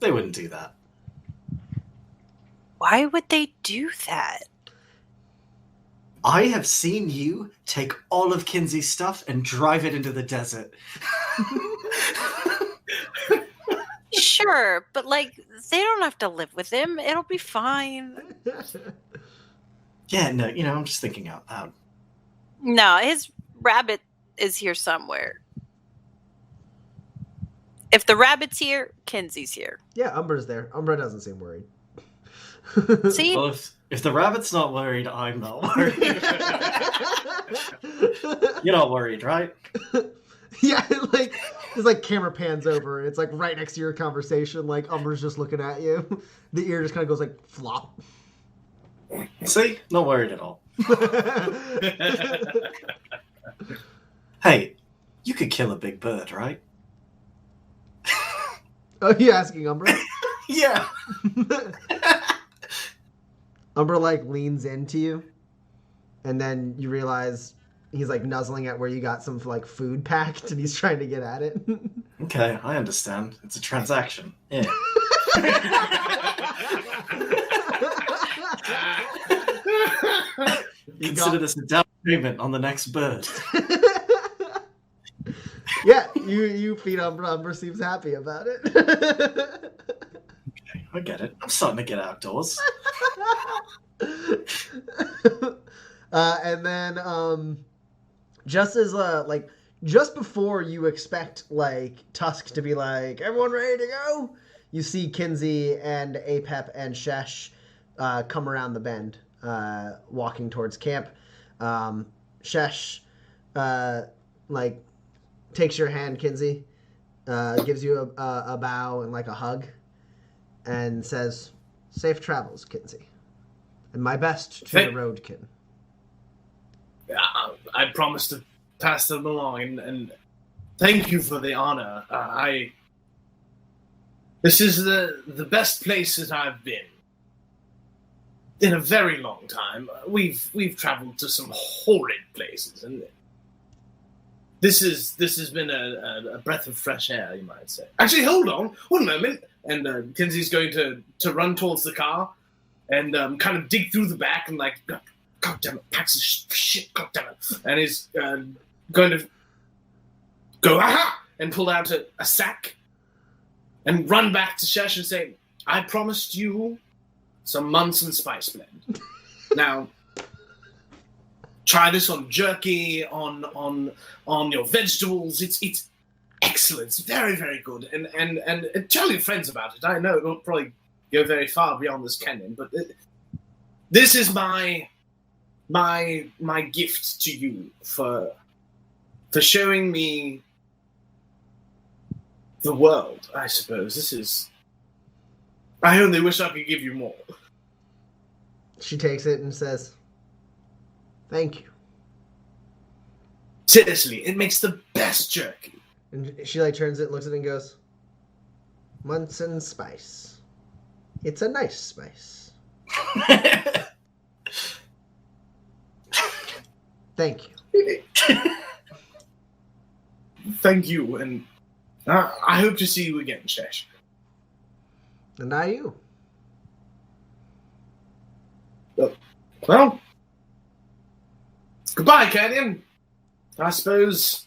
[SPEAKER 4] They wouldn't do that.
[SPEAKER 2] Why would they do that?
[SPEAKER 4] I have seen you take all of Kinsey's stuff and drive it into the desert.
[SPEAKER 2] Sure, but like they don't have to live with him. It'll be fine.
[SPEAKER 4] Yeah, no, I'm just thinking out loud.
[SPEAKER 2] No, his rabbit is here somewhere. If the rabbit's here, Kinsey's here.
[SPEAKER 1] Yeah, Umbra's there. Umbra doesn't seem worried.
[SPEAKER 2] See?
[SPEAKER 4] Well, if the rabbit's not worried, I'm not worried. You're not worried, right?
[SPEAKER 1] Yeah, like it's like camera pans over and it's like right next to your conversation, like Umbra's just looking at you. The ear just kind of goes like flop.
[SPEAKER 4] See? Not worried at all. Hey, you could kill a big bird, right?
[SPEAKER 1] Oh, you asking Umbra?
[SPEAKER 4] Yeah.
[SPEAKER 1] Umbra like leans into you, and then you realize he's like nuzzling at where you got some like food packed, and he's trying to get at it.
[SPEAKER 4] Okay, I understand. It's a transaction. Yeah. Consider this a down payment on the next bird.
[SPEAKER 1] Yeah, you feed Umbra. Umbra seems happy about it.
[SPEAKER 4] Okay, I get it. I'm starting to get outdoors.
[SPEAKER 1] And then just as just before you expect like Tusk to be like, everyone ready to go, you see Kinsey and Apep and Shesh come around the bend, walking towards camp. Shesh like takes your hand, Kinsey, gives you a bow and like a hug, and says, "Safe travels, Kinsey, and my best to the roadkin."
[SPEAKER 3] I promise to pass them along, and thank you for the honor. This is the best place that I've been in a very long time. We've traveled to some horrid places, and this has been a breath of fresh air, you might say. Actually, hold on, one moment. And Kinsey's going to run towards the car and kind of dig through the back and like, God damn it, packs of shit, God damn it. And he's going to go, aha, and pull out a sack and run back to Shesh and say, I promised you some Munson spice blend. Now, try this on jerky, on your vegetables. It's excellent. It's very, very good. And tell your friends about it. I know it won't probably go very far beyond this canyon, but this is my gift to you for showing me the world, I suppose. I only wish I could give you more.
[SPEAKER 1] She takes it and says, "Thank you."
[SPEAKER 3] Seriously, it makes the best jerky.
[SPEAKER 1] And she like turns it, looks at it, and goes, "Munson spice. It's a nice spice. Thank you."
[SPEAKER 3] Thank you, and I hope to see you again, Shesh.
[SPEAKER 1] And I you.
[SPEAKER 3] Well, goodbye, Canyon. I suppose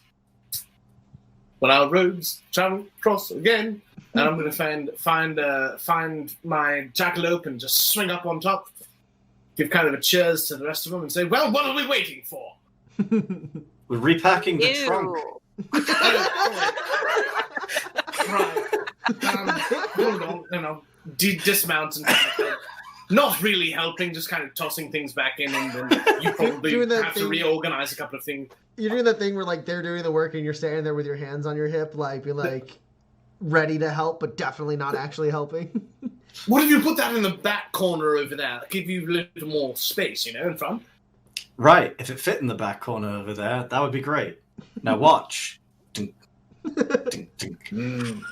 [SPEAKER 3] when our roads travel across again, and I'm going to find my jackalope and just swing up on top, give kind of a cheers to the rest of them, and say, "Well, what are we waiting for?"
[SPEAKER 4] We're repacking the trunk.
[SPEAKER 3] Right. Hold on, dismount and not really helping, just kind of tossing things back in, and then you probably have to reorganize a couple of things.
[SPEAKER 1] You're doing that thing where like they're doing the work and you're standing there with your hands on your hip, like be like ready to help, but definitely not actually helping.
[SPEAKER 3] What if you put that in the back corner over there? Give you a little more space, in front.
[SPEAKER 4] Right, if it fit in the back corner over there, that would be great. Now watch. Dink, dink, dink,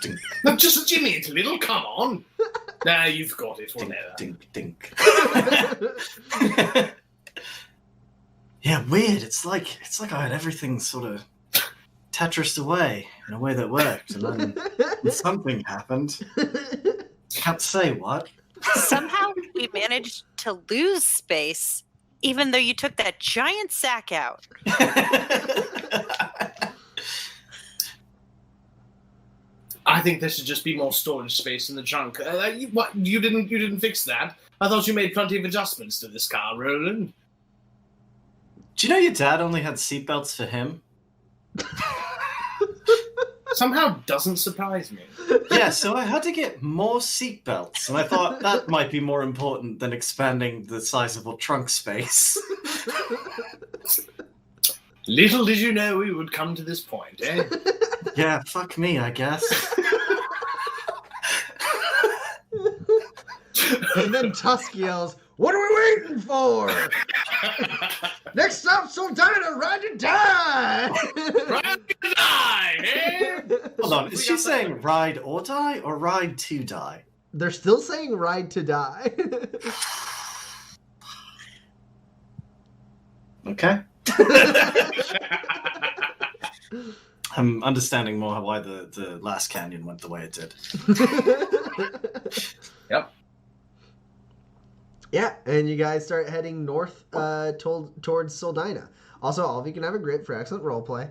[SPEAKER 4] dink.
[SPEAKER 3] No, just Jimmy, it's a little. Come on. Nah, you've got it. Whatever.
[SPEAKER 4] Dink, dink, dink. Yeah, weird. It's like I had everything sort of Tetrised away. in a way that worked, and then something happened. Can't say what.
[SPEAKER 2] Somehow we managed to lose space, even though you took that giant sack out.
[SPEAKER 3] I think there should just be more storage space in the trunk. What? You didn't fix that? I thought you made plenty of adjustments to this car, Roland.
[SPEAKER 4] Do you know your dad only had seatbelts for him?
[SPEAKER 3] Somehow doesn't surprise me.
[SPEAKER 4] Yeah, so I had to get more seatbelts, and I thought that might be more important than expanding the sizable trunk space.
[SPEAKER 3] Little did you know we would come to this point, eh?
[SPEAKER 4] Yeah, fuck me, I guess.
[SPEAKER 1] And then Tusk yells, "What are we waiting for? Next stop, Soldina, ride to die!"
[SPEAKER 3] Ride to die, eh?
[SPEAKER 4] Hold on, is she saying ride or die, or ride to die?
[SPEAKER 1] They're still saying ride to die.
[SPEAKER 4] Okay. I'm understanding more why the last canyon went the way it did.
[SPEAKER 3] Yep.
[SPEAKER 1] Yeah, and you guys start heading north towards Soldina. Also, all of you can have a grit for excellent roleplay.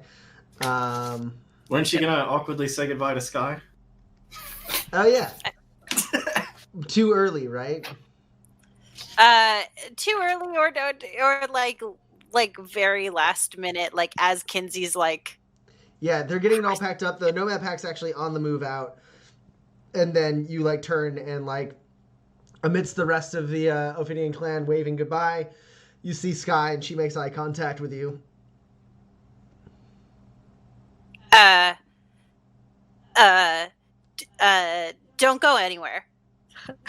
[SPEAKER 4] Weren't she gonna awkwardly say goodbye to Sky?
[SPEAKER 1] Oh, yeah. Too early, right?
[SPEAKER 2] Too early or like very last minute, like as Kinsey's like.
[SPEAKER 1] Yeah, they're getting it all packed up. The Nomad Pack's actually on the move out. And then you, like, turn and, like, amidst the rest of the Ophidian clan waving goodbye, you see Sky, and she makes eye contact with you.
[SPEAKER 2] Don't go anywhere.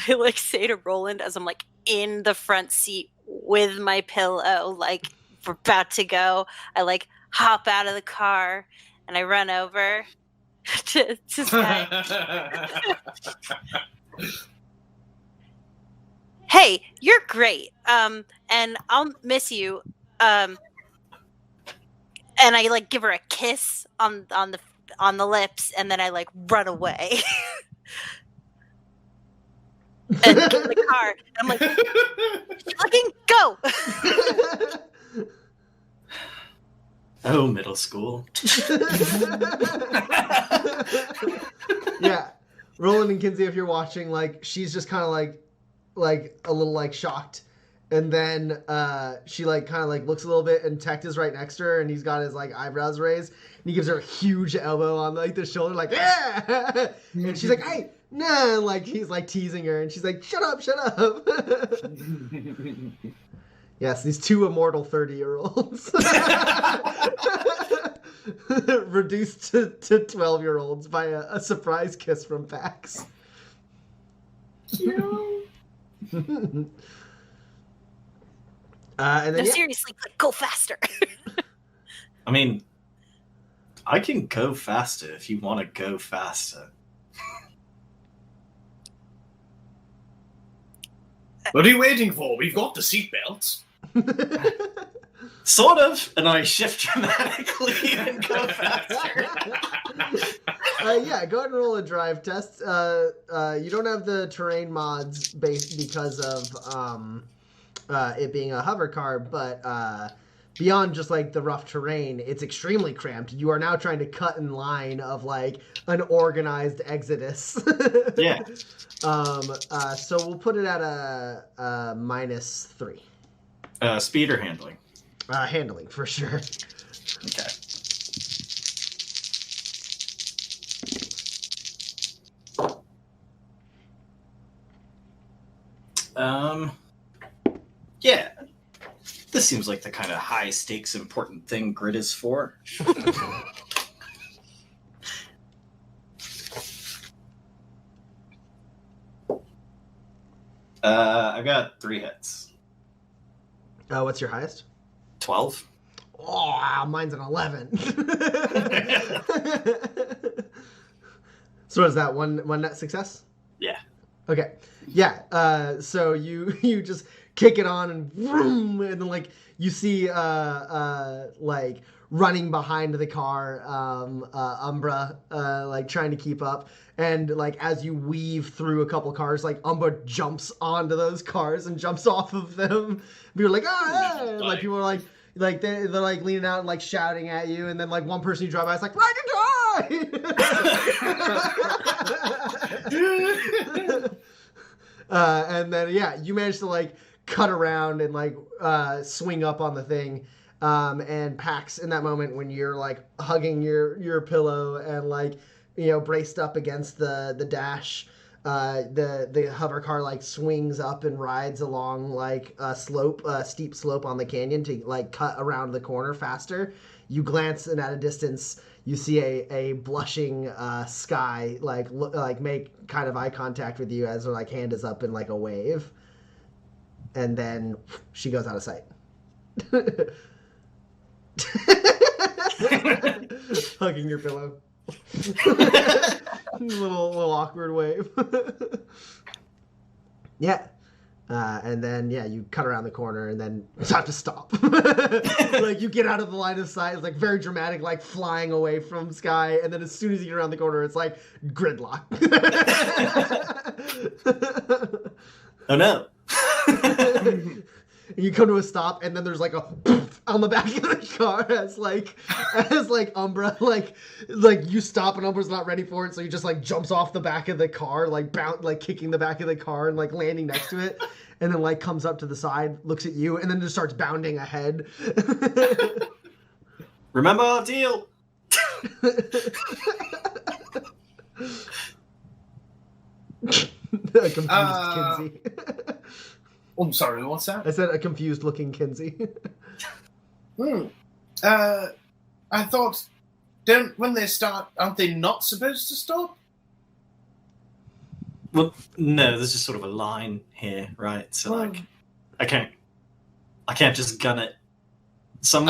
[SPEAKER 2] I, like, say to Roland as I'm, like, in the front seat with my pillow, like, we're about to go. I, like, hop out of the car, and I run over to Sky. Hey, you're great. And I'll miss you. And I like give her a kiss on the lips, and then I like run away. And get in the car. I'm like, fucking go.
[SPEAKER 4] Oh, middle school.
[SPEAKER 1] Yeah. Roland and Kinsey, if you're watching, like, she's just kind of like a little like shocked, and then she like kind of like looks a little bit, and Tech is right next to her, and he's got his like eyebrows raised, and he gives her a huge elbow on like the shoulder, like, yeah. And she's like, hey, nah, and, like, he's like teasing her, and she's like, shut up. Yes, these two immortal 30-year-olds reduced to 12-year-olds by a surprise kiss from Pax. And then,
[SPEAKER 2] No, seriously, go faster.
[SPEAKER 4] I mean, I can go faster if you want to go faster.
[SPEAKER 3] What are you waiting for? We've got the seatbelts.
[SPEAKER 4] Sort of, and I shift dramatically and go faster.
[SPEAKER 1] Yeah, go ahead and roll a drive test. You don't have the terrain mods because of it being a hover car, but beyond just like the rough terrain, it's extremely cramped. You are now trying to cut in line of like an organized exodus.
[SPEAKER 4] Yeah.
[SPEAKER 1] So we'll put it at a -3.
[SPEAKER 4] Speed or handling?
[SPEAKER 1] Handling, for sure.
[SPEAKER 4] Okay. Yeah. This seems like the kind of high stakes important thing grid is for. I've got 3 hits.
[SPEAKER 1] What's your highest?
[SPEAKER 4] 12.
[SPEAKER 1] Oh, mine's an 11. So is that one net success?
[SPEAKER 4] Yeah.
[SPEAKER 1] Okay. Yeah. So you just kick it on and vroom, and then like you see like running behind the car Umbra like trying to keep up, and like as you weave through a couple cars, like Umbra jumps onto those cars and jumps off of them. You're like, ah! And, like people are like they're like leaning out and like shouting at you, and then like one person you drive by is like, ride and die. And then you manage to like cut around and like swing up on the thing, and Pax, in that moment when you're like hugging your pillow and like braced up against the dash, the hover car like swings up and rides along like a steep slope on the canyon to like cut around the corner faster. You glance, and at a distance you see a blushing Sky like make kind of eye contact with you as her like hand is up in like a wave, and then she goes out of sight. Hugging your pillow. little awkward wave. Yeah. And then you cut around the corner, and then you have to stop. Like you get out of the line of sight. It's like very dramatic, like flying away from Sky, and then as soon as you get around the corner, it's like gridlock.
[SPEAKER 4] Oh no.
[SPEAKER 1] And you come to a stop, and then there's like a poof on the back of the car as Umbra like you stop, and Umbra's not ready for it, so he just like jumps off the back of the car, like kicking the back of the car and like landing next to it, and then like comes up to the side, looks at you, and then just starts bounding ahead.
[SPEAKER 4] Remember our deal.
[SPEAKER 1] A confused Kinsey.
[SPEAKER 3] I'm sorry, what's that?
[SPEAKER 1] I said a confused-looking Kinsey.
[SPEAKER 3] I thought, when they start, aren't they not supposed to stop?
[SPEAKER 4] Well, no, there's just sort of a line here, right? So like, I can't just gun it. So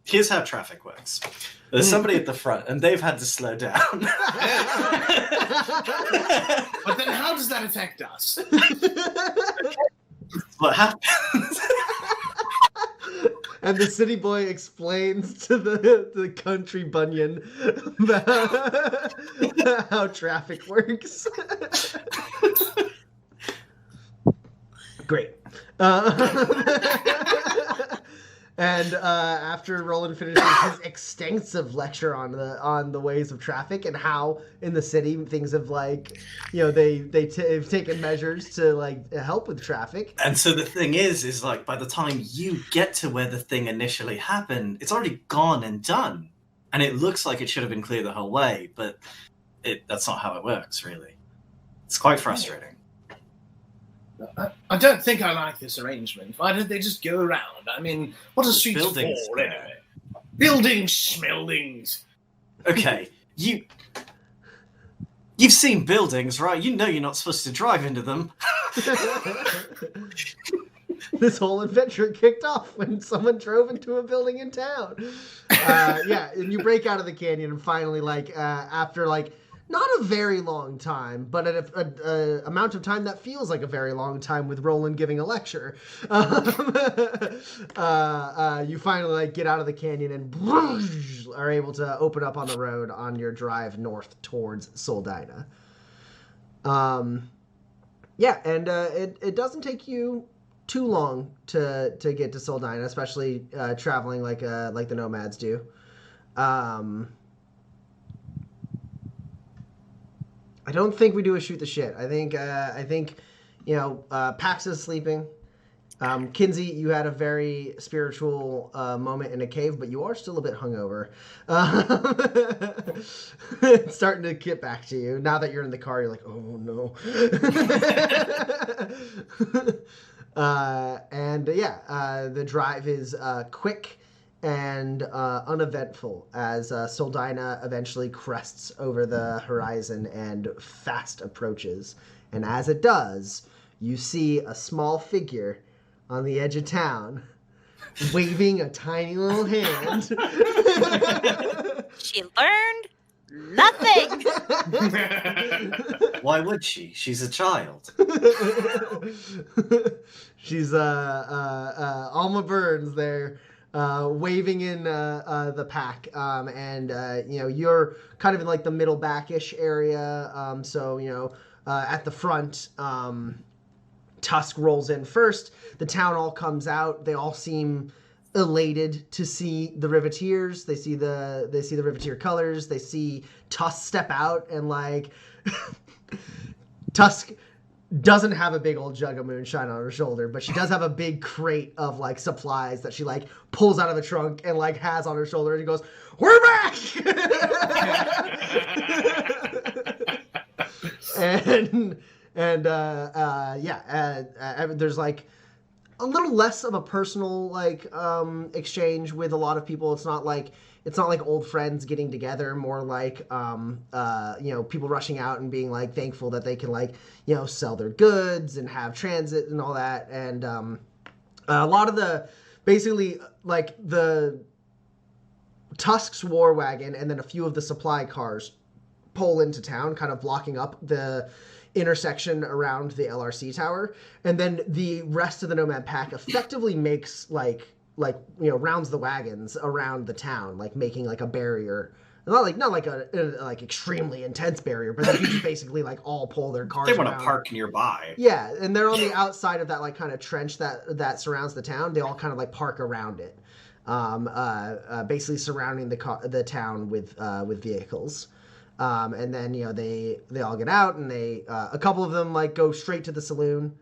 [SPEAKER 4] here's how traffic works. There's somebody at the front, and they've had to slow down.
[SPEAKER 3] But then how does that affect us?
[SPEAKER 4] What happens?
[SPEAKER 1] And the city boy explains to the country bunion about how traffic works. Great. And after Roland finishes his extensive lecture on the ways of traffic and how in the city things have like, they've taken measures to like help with traffic.
[SPEAKER 4] And so the thing is like by the time you get to where the thing initially happened, it's already gone and done, and it looks like it should have been clear the whole way, but that's not how it works, really. It's quite frustrating.
[SPEAKER 3] I don't think I like this arrangement. Why don't they just go around? I mean, what are streets for anyway? Buildings, schmeldings.
[SPEAKER 4] Okay, you've seen buildings, right? You know you're not supposed to drive into them.
[SPEAKER 1] This whole adventure kicked off when someone drove into a building in town. And you break out of the canyon, and finally, like, after, like, not a very long time, but an amount of time that feels like a very long time with Roland giving a lecture. You finally like get out of the canyon and are able to open up on the road on your drive north towards Soldina. It doesn't take you too long to get to Soldina, especially traveling like the nomads do. I don't think we do a shoot the shit. I think Pax is sleeping. Kinsey, you had a very spiritual moment in a cave, but you are still a bit hungover. It's starting to get back to you. Now that you're in the car, you're like, oh no. The drive is quick and uneventful as Soldina eventually crests over the horizon and fast approaches. And as it does, you see a small figure on the edge of town waving a tiny little hand.
[SPEAKER 2] She learned nothing.
[SPEAKER 4] Why would she? She's a child.
[SPEAKER 1] She's Alma Burns there, waving in the pack, and you're kind of in like the middle backish area. So at the front, Tusk rolls in first. The town all comes out. They all seem elated to see the Riveteers. They see the Riveteer colors. They see Tusk step out, and like Tusk doesn't have a big old jug of moonshine on her shoulder, but she does have a big crate of like supplies that she like pulls out of the trunk and like has on her shoulder, and he goes, "We're back!" There's like a little less of a personal like exchange with a lot of people. It's not like old friends getting together, more like people rushing out and being like thankful that they can like sell their goods and have transit and all that. And a lot of the basically like the Tusk's war wagon and then a few of the supply cars pull into town, kind of blocking up the intersection around the LRC tower, and then the rest of the Nomad pack effectively makes rounds the wagons around the town, like making like a barrier. Not like a extremely intense barrier, but they just basically like all pull their cars.
[SPEAKER 4] They want to
[SPEAKER 1] around.
[SPEAKER 4] park nearby.
[SPEAKER 1] Yeah, and they're on the outside of that like kind of trench that surrounds the town. They all kind of like park around it, basically surrounding the town with vehicles. And then they all get out, and they a couple of them like go straight to the saloon.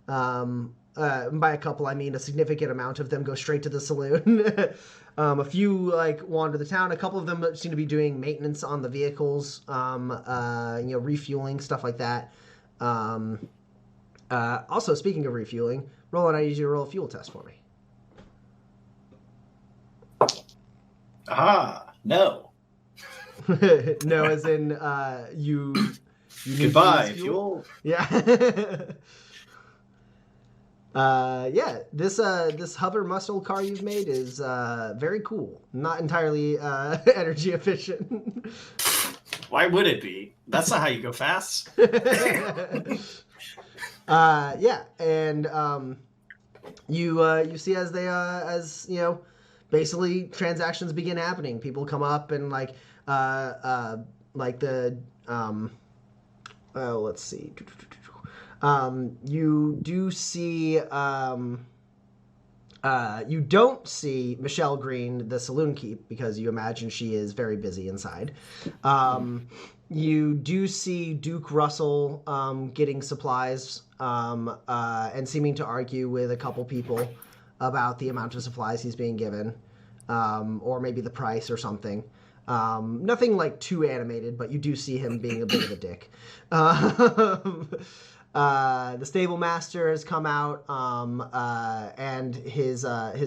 [SPEAKER 1] By a couple, I mean a significant amount of them go straight to the saloon. A few like wander the town. A couple of them seem to be doing maintenance on the vehicles, refueling, stuff like that. Also, speaking of refueling, Roland, I need you to roll a fuel test for me.
[SPEAKER 4] No.
[SPEAKER 1] No, as in you
[SPEAKER 4] Goodbye, fuel.
[SPEAKER 1] Yeah. This hover muscle car you've made is very cool. Not entirely energy efficient.
[SPEAKER 4] Why would it be? That's not how you go fast.
[SPEAKER 1] You see as they basically transactions begin happening. People come up and let's see. You do see, you don't see Michelle Green, the saloon keep, because you imagine she is very busy inside. You do see Duke Russell getting supplies and seeming to argue with a couple people about the amount of supplies he's being given, or maybe the price or something. Nothing like too animated, but you do see him being a bit of a dick. The stable master has come out, and his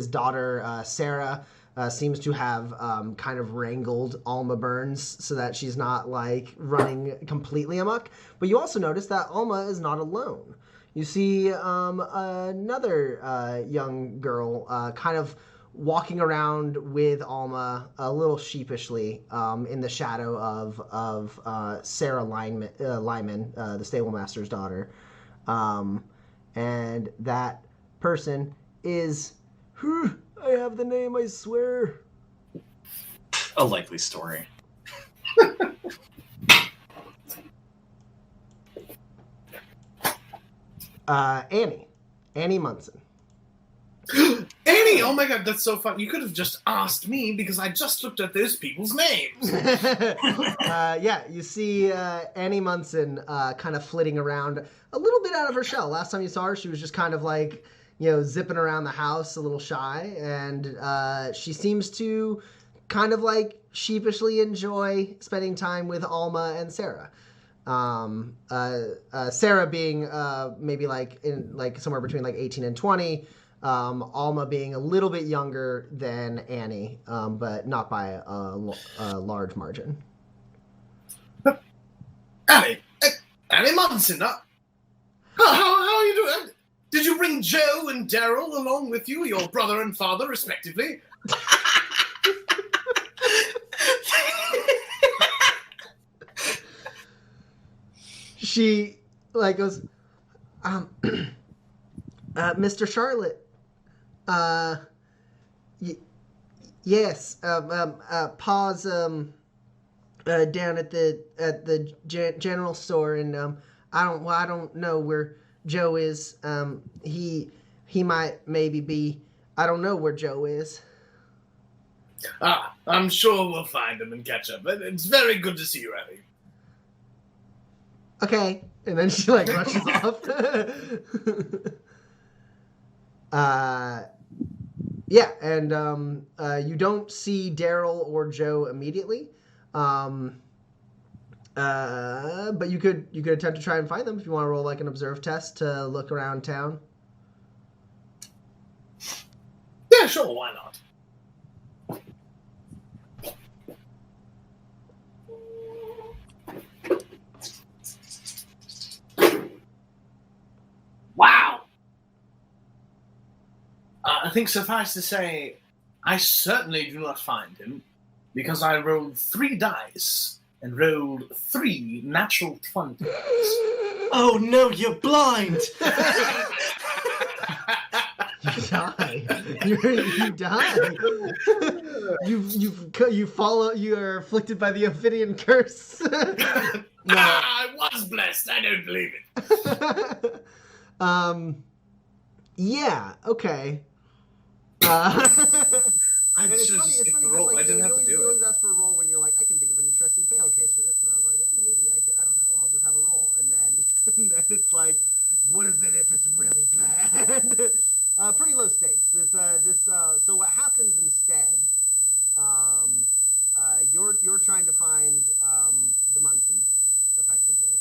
[SPEAKER 1] daughter Sarah seems to have kind of wrangled Alma Burns so that she's not like running completely amok. But you also notice that Alma is not alone. You see another young girl kind of walking around with Alma a little sheepishly in the shadow of Sarah Lyman, the stable master's daughter. And that person is... I have the name, I swear.
[SPEAKER 4] A likely story.
[SPEAKER 1] Annie Munson.
[SPEAKER 3] Annie! Oh my god, that's so fun. You could have just asked me because I just looked at those people's names.
[SPEAKER 1] You see Annie Munson kind of flitting around a little bit out of her shell. Last time you saw her, she was just kind of like, zipping around the house a little shy. And she seems to kind of like sheepishly enjoy spending time with Alma and Sarah. Sarah being maybe like in like somewhere between like 18 and 20. Alma being a little bit younger than Annie, but not by a large margin.
[SPEAKER 3] Annie Munson, how are you doing? Did you bring Joe and Daryl along with you, your brother and father, respectively?
[SPEAKER 1] she like goes, Mr. Charlotte, yes, Pa's down at the general store, and I don't know where Joe is. He might maybe be. I don't know where Joe is.
[SPEAKER 3] I'm sure we'll find him and catch up. It's very good to see you, Abby.
[SPEAKER 1] Okay, and then she like rushes off. Yeah, and you don't see Daryl or Joe immediately, but you could attempt to try and find them if you want to roll like an observe test to look around town.
[SPEAKER 3] Yeah, sure, why not? Wow! I think suffice to say, I certainly do not find him, because I rolled 3 dice and rolled 3 natural 20s.
[SPEAKER 4] Oh no, you're blind!
[SPEAKER 1] You die. You die. You follow. You are afflicted by the Ophidian curse. No.
[SPEAKER 3] I was blessed. I don't believe it.
[SPEAKER 1] Yeah. Okay.
[SPEAKER 3] I
[SPEAKER 1] And it's
[SPEAKER 3] should have
[SPEAKER 1] funny,
[SPEAKER 3] just skipped the
[SPEAKER 1] because,
[SPEAKER 3] roll.
[SPEAKER 1] like,
[SPEAKER 3] I didn't have to
[SPEAKER 1] you
[SPEAKER 3] do
[SPEAKER 1] always
[SPEAKER 3] it.
[SPEAKER 1] ask for a roll when you're like, I can think of an interesting fail case for this, and I was like, yeah, maybe I don't know, I'll just have a roll, and then it's like, what is it if it's really bad? Pretty low stakes. So what happens instead? You're trying to find the Munsons, effectively.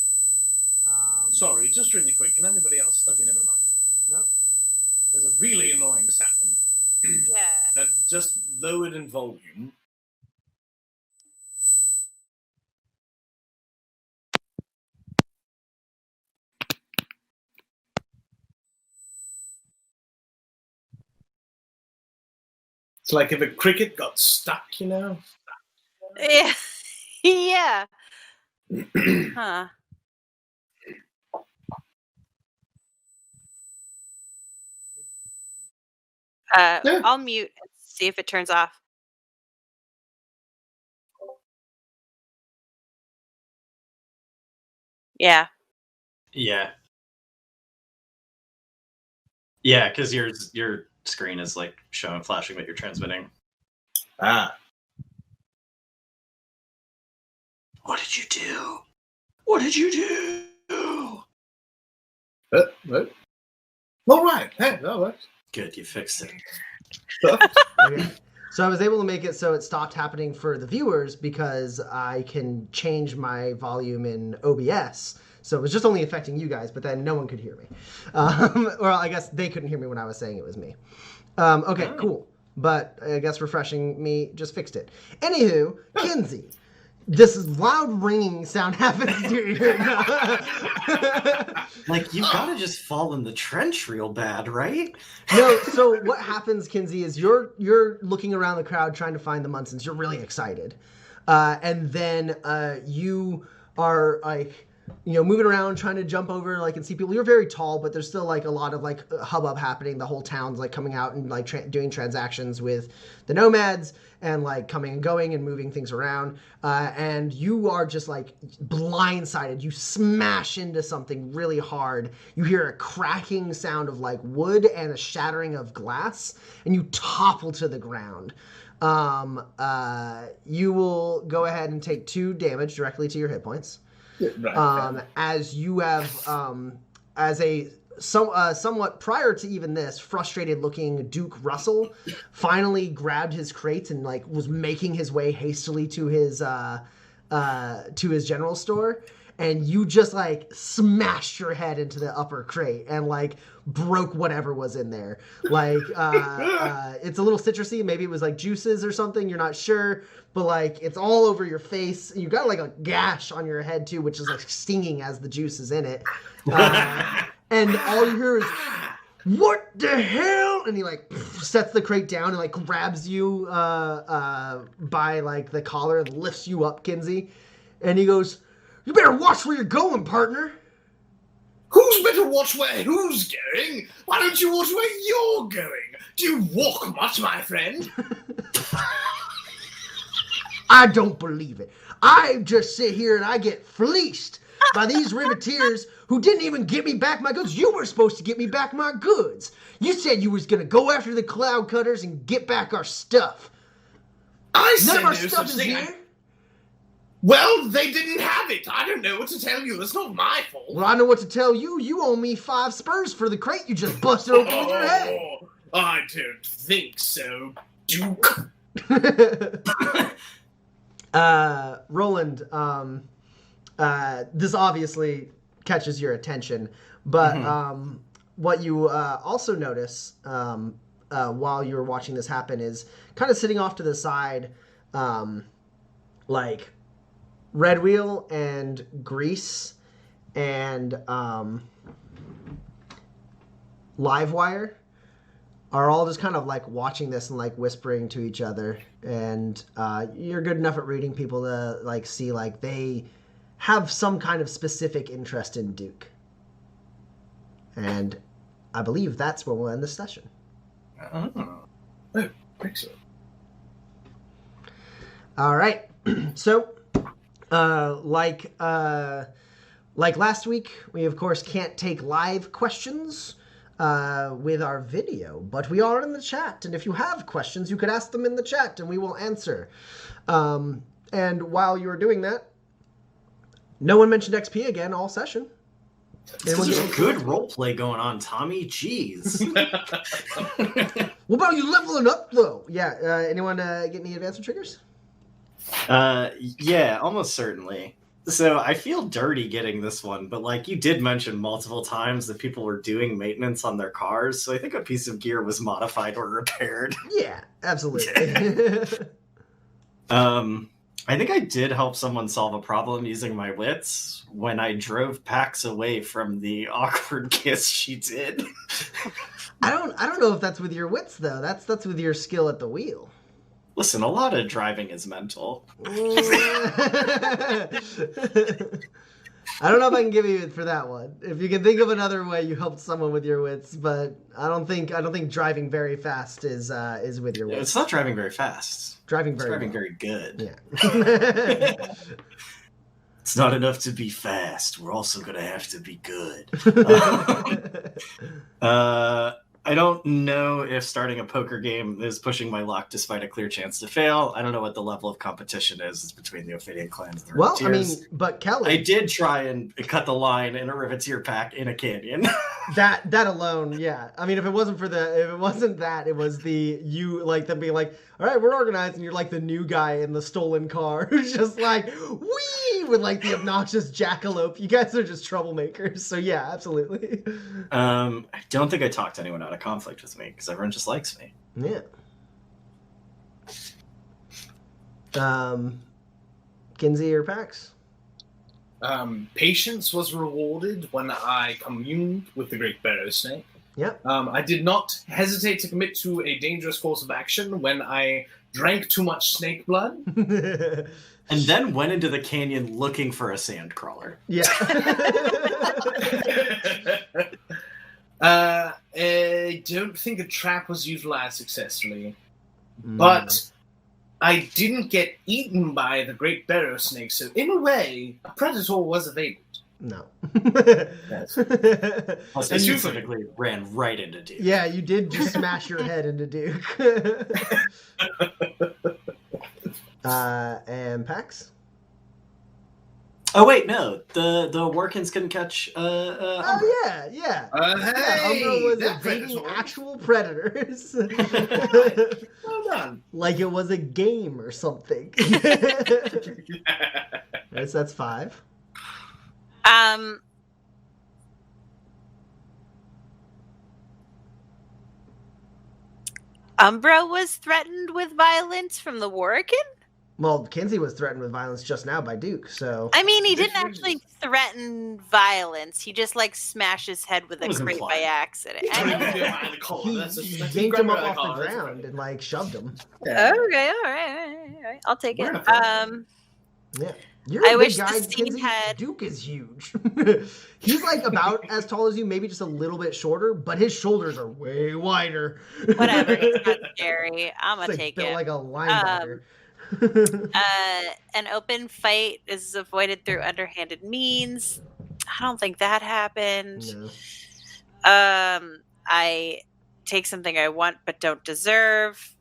[SPEAKER 3] Sorry, just really quick. Can anybody else? Okay, never mind.
[SPEAKER 1] Nope.
[SPEAKER 3] There's a really annoying sound
[SPEAKER 2] Yeah.
[SPEAKER 3] that just lowered in volume. It's like if a cricket got stuck, you know?
[SPEAKER 2] Yeah. Yeah. Huh.
[SPEAKER 3] Yeah.
[SPEAKER 2] I'll mute and see if it turns off. Yeah.
[SPEAKER 4] Yeah. Yeah, because your screen is like showing flashing that you're transmitting.
[SPEAKER 3] Ah.
[SPEAKER 4] What did you do? What did you do?
[SPEAKER 3] What? All right. Hey, that works.
[SPEAKER 4] Good, you fixed it.
[SPEAKER 1] Okay. So I was able to make it so it stopped happening for the viewers because I can change my volume in OBS. So it was just only affecting you guys, but then no one could hear me. Or I guess they couldn't hear me when I was saying it was me. Okay, cool. But I guess refreshing me just fixed it. Anywho, Kinsey, this loud ringing sound happens to your ear now.
[SPEAKER 4] Like, you've got to just fall in the trench real bad, right?
[SPEAKER 1] No, so what happens, Kinsey, is you're looking around the crowd trying to find the Munsons. You're really excited. And then you are like, moving around trying to jump over like and see people. You're very tall, but there's still like a lot of like hubbub happening. The whole town's like coming out and like doing transactions with the nomads and like coming and going and moving things around. And you are just like blindsided. You smash into something really hard. You hear a cracking sound of like wood and a shattering of glass, and you topple to the ground. You will go ahead and take 2 damage directly to your hit points.
[SPEAKER 3] Right.
[SPEAKER 1] As you have, as a somewhat prior to even this, frustrated-looking Duke Russell finally grabbed his crate and like was making his way hastily to his general store, and you just like smashed your head into the upper crate and like broke whatever was in there. Like it's a little citrusy, maybe it was like juices or something, you're not sure, but like it's all over your face. You got like a gash on your head too, which is like stinging as the juice is in it. And all you hear is, "What the hell?" And he like sets the crate down and like grabs you by like the collar and lifts you up, Kinsey. And he goes, You better watch where you're going, partner.
[SPEAKER 3] Who's better watch where who's going? Why don't you watch where you're going? Do you walk much, my friend?
[SPEAKER 1] I don't believe it. I just sit here and I get fleeced by these Riveteers who didn't even give me back my goods. You were supposed to get me back my goods. You said you was going to go after the cloud cutters and get back our stuff. None of our stuff is here.
[SPEAKER 3] Well, they didn't have it. I don't know what to tell you. It's not my fault.
[SPEAKER 1] Well, I know what to tell you. You owe me 5 spurs for the crate you just busted open with your head.
[SPEAKER 3] I don't think so, Duke.
[SPEAKER 1] Roland, this obviously catches your attention, but what you also notice while you're watching this happen is kind of sitting off to the side, like Red Wheel and Grease and Livewire are all just kind of like watching this and like whispering to each other, and you're good enough at reading people to like see like they have some kind of specific interest in Duke, and I believe that's where we'll end this session.
[SPEAKER 3] Oh, I think so.
[SPEAKER 1] All right, so like last week, we of course can't take live questions with our video, but we are in the chat, and if you have questions, you could ask them in the chat, and we will answer. And while you were doing that, no one mentioned XP again all session.
[SPEAKER 4] There's a good roleplay going on, Tommy. Jeez.
[SPEAKER 1] What about you leveling up, though? Yeah, anyone get any advancement triggers?
[SPEAKER 4] Yeah, almost certainly. So I feel dirty getting this one, but like you did mention multiple times that people were doing maintenance on their cars, so I think a piece of gear was modified or repaired.
[SPEAKER 1] Yeah, absolutely.
[SPEAKER 4] I think I did help someone solve a problem using my wits when I drove Pax away from the awkward kiss she did.
[SPEAKER 1] I don't know if that's with your wits though. That's with your skill at the wheel.
[SPEAKER 4] Listen, a lot of driving is mental.
[SPEAKER 1] I don't know if I can give you it for that one. If you can think of another way you helped someone with your wits, but I don't think driving very fast is with your wits.
[SPEAKER 4] It's not driving very fast.
[SPEAKER 1] Driving
[SPEAKER 4] very good.
[SPEAKER 1] Yeah.
[SPEAKER 4] It's not enough to be fast. We're also going to have to be good. I don't know if starting a poker game is pushing my luck despite a clear chance to fail. I don't know what the level of competition is between the Ophidian clans and the
[SPEAKER 1] Well,
[SPEAKER 4] Riveteers.
[SPEAKER 1] I mean, but Kelly...
[SPEAKER 4] I did try and cut the line in a Riveteer pack in a canyon.
[SPEAKER 1] that alone, yeah. I mean, if it wasn't that, it was them being like, all right, we're organized, and you're like the new guy in the stolen car who's just like, wee, with like the obnoxious jackalope. You guys are just troublemakers. So yeah, absolutely.
[SPEAKER 4] I don't think I talked anyone out of conflict with me because everyone just likes me.
[SPEAKER 1] Yeah. Kinsey or Pax?
[SPEAKER 3] Patience was rewarded when I communed with the Great Barrow Snake.
[SPEAKER 1] Yep.
[SPEAKER 3] I did not hesitate to commit to a dangerous course of action when I drank too much snake blood.
[SPEAKER 4] And then went into the canyon looking for a sand crawler.
[SPEAKER 1] Yeah.
[SPEAKER 3] I don't think a trap was utilized successfully. But I didn't get eaten by the Great Barrow Snake, so in a way, a predator was evaded.
[SPEAKER 1] No.
[SPEAKER 3] Yes.
[SPEAKER 4] Plus, I specifically ran right into Duke.
[SPEAKER 1] Yeah, you did just smash your head into Duke. And Pax?
[SPEAKER 4] Oh wait, no. The Workins couldn't catch Umbra.
[SPEAKER 1] Oh yeah.
[SPEAKER 3] Hey,
[SPEAKER 1] Umbra was
[SPEAKER 3] that
[SPEAKER 1] evading
[SPEAKER 3] predator.
[SPEAKER 1] actual predators.
[SPEAKER 3] Well done.
[SPEAKER 1] Like it was a game or something. That's 5.
[SPEAKER 2] Umbra was threatened with violence from the Workin?
[SPEAKER 1] Well, Kinsey was threatened with violence just now by Duke, so...
[SPEAKER 2] I mean, he didn't actually threaten violence. He just, like, smashed his head with a crate by accident.
[SPEAKER 3] He
[SPEAKER 1] He yanked him up off the ground and, like, shoved him.
[SPEAKER 3] Yeah.
[SPEAKER 2] Okay, all right. I'll take it.
[SPEAKER 3] Yeah.
[SPEAKER 1] You're a
[SPEAKER 2] I
[SPEAKER 1] big
[SPEAKER 2] wish
[SPEAKER 1] guy,
[SPEAKER 2] the scene
[SPEAKER 1] Kinsey.
[SPEAKER 2] had-
[SPEAKER 1] Duke is huge. He's like about as tall as you, maybe just a little bit shorter, but his shoulders are way wider.
[SPEAKER 2] Whatever, he's not scary. I'm
[SPEAKER 1] He's
[SPEAKER 2] gonna
[SPEAKER 1] like
[SPEAKER 2] take
[SPEAKER 1] built
[SPEAKER 2] it.
[SPEAKER 1] like a linebacker.
[SPEAKER 2] An open fight is avoided through underhanded means. I don't think that happened.
[SPEAKER 1] No.
[SPEAKER 2] I take something I want but don't deserve.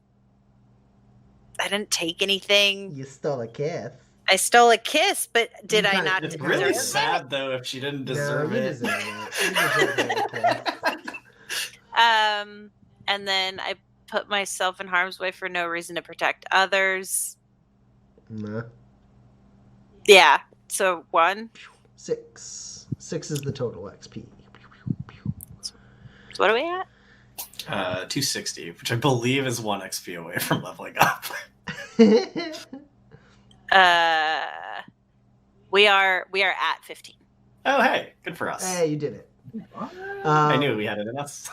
[SPEAKER 2] I didn't take anything.
[SPEAKER 1] You stole a kiss.
[SPEAKER 2] I stole a kiss, but did
[SPEAKER 1] You
[SPEAKER 2] I
[SPEAKER 1] kinda-
[SPEAKER 2] not
[SPEAKER 4] It's
[SPEAKER 1] deserve
[SPEAKER 4] really
[SPEAKER 2] deserve
[SPEAKER 4] sad though if she didn't deserve
[SPEAKER 1] no, you
[SPEAKER 4] it.
[SPEAKER 1] deserve it. You deserve it.
[SPEAKER 2] it? And then I put myself in harm's way for no reason to protect others.
[SPEAKER 1] No.
[SPEAKER 2] Yeah. So 1.
[SPEAKER 1] 6. 6 is the total XP.
[SPEAKER 2] So what are we at?
[SPEAKER 4] 260, which I believe is 1 XP away from leveling up.
[SPEAKER 2] We are at 15.
[SPEAKER 4] Oh, hey, good for us.
[SPEAKER 1] Hey, you did it.
[SPEAKER 4] I knew we had it in us.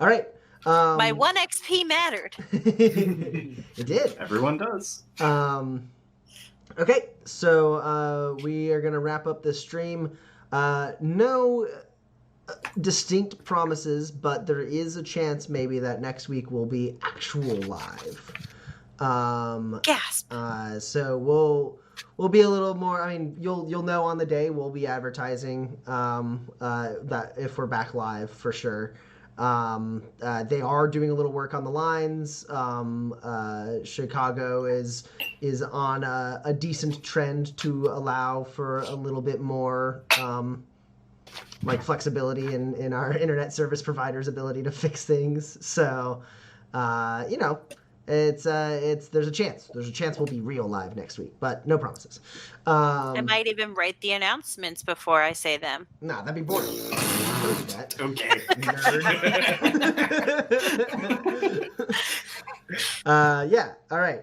[SPEAKER 1] All right.
[SPEAKER 2] My 1 XP mattered.
[SPEAKER 1] It did.
[SPEAKER 4] Everyone does.
[SPEAKER 1] Okay, so we are going to wrap up this stream. No distinct promises, but there is a chance maybe that next week will be actual live.
[SPEAKER 2] Gasp.
[SPEAKER 1] So we'll be a little more. I mean, you'll know on the day. We'll be advertising that if we're back live for sure. They are doing a little work on the lines. Chicago is on a decent trend to allow for a little bit more like flexibility in our internet service providers' ability to fix things. So it's there's a chance we'll be real live next week, but no promises.
[SPEAKER 2] I might even write the announcements before I say them.
[SPEAKER 1] Nah, that'd be boring. Don't do that.
[SPEAKER 4] Okay.
[SPEAKER 1] Yeah. All right.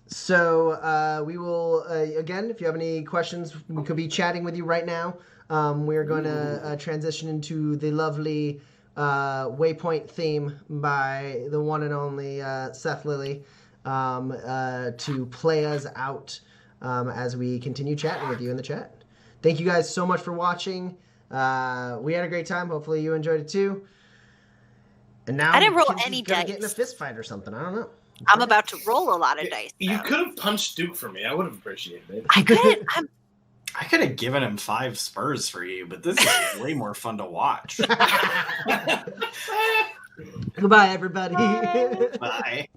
[SPEAKER 1] So we will again. If you have any questions, we could be chatting with you right now. We are going to transition into the lovely Waypoint theme by the one and only Seth Lilly to play us out as we continue chatting with you in the chat. Thank you guys so much for watching. We had a great time. Hopefully you enjoyed it too. And now
[SPEAKER 2] I didn't roll
[SPEAKER 1] Kinsey's
[SPEAKER 2] any
[SPEAKER 1] gonna get in a
[SPEAKER 2] dice.
[SPEAKER 1] fist fight or something. I don't know.
[SPEAKER 2] I'm about to roll a lot of dice.
[SPEAKER 3] You
[SPEAKER 2] though.
[SPEAKER 3] could have punched Duke for me. I would have appreciated it.
[SPEAKER 2] I couldn't.
[SPEAKER 4] I could have given him 5 spurs for you, but this is way more fun to watch.
[SPEAKER 1] Goodbye, everybody.
[SPEAKER 4] Bye.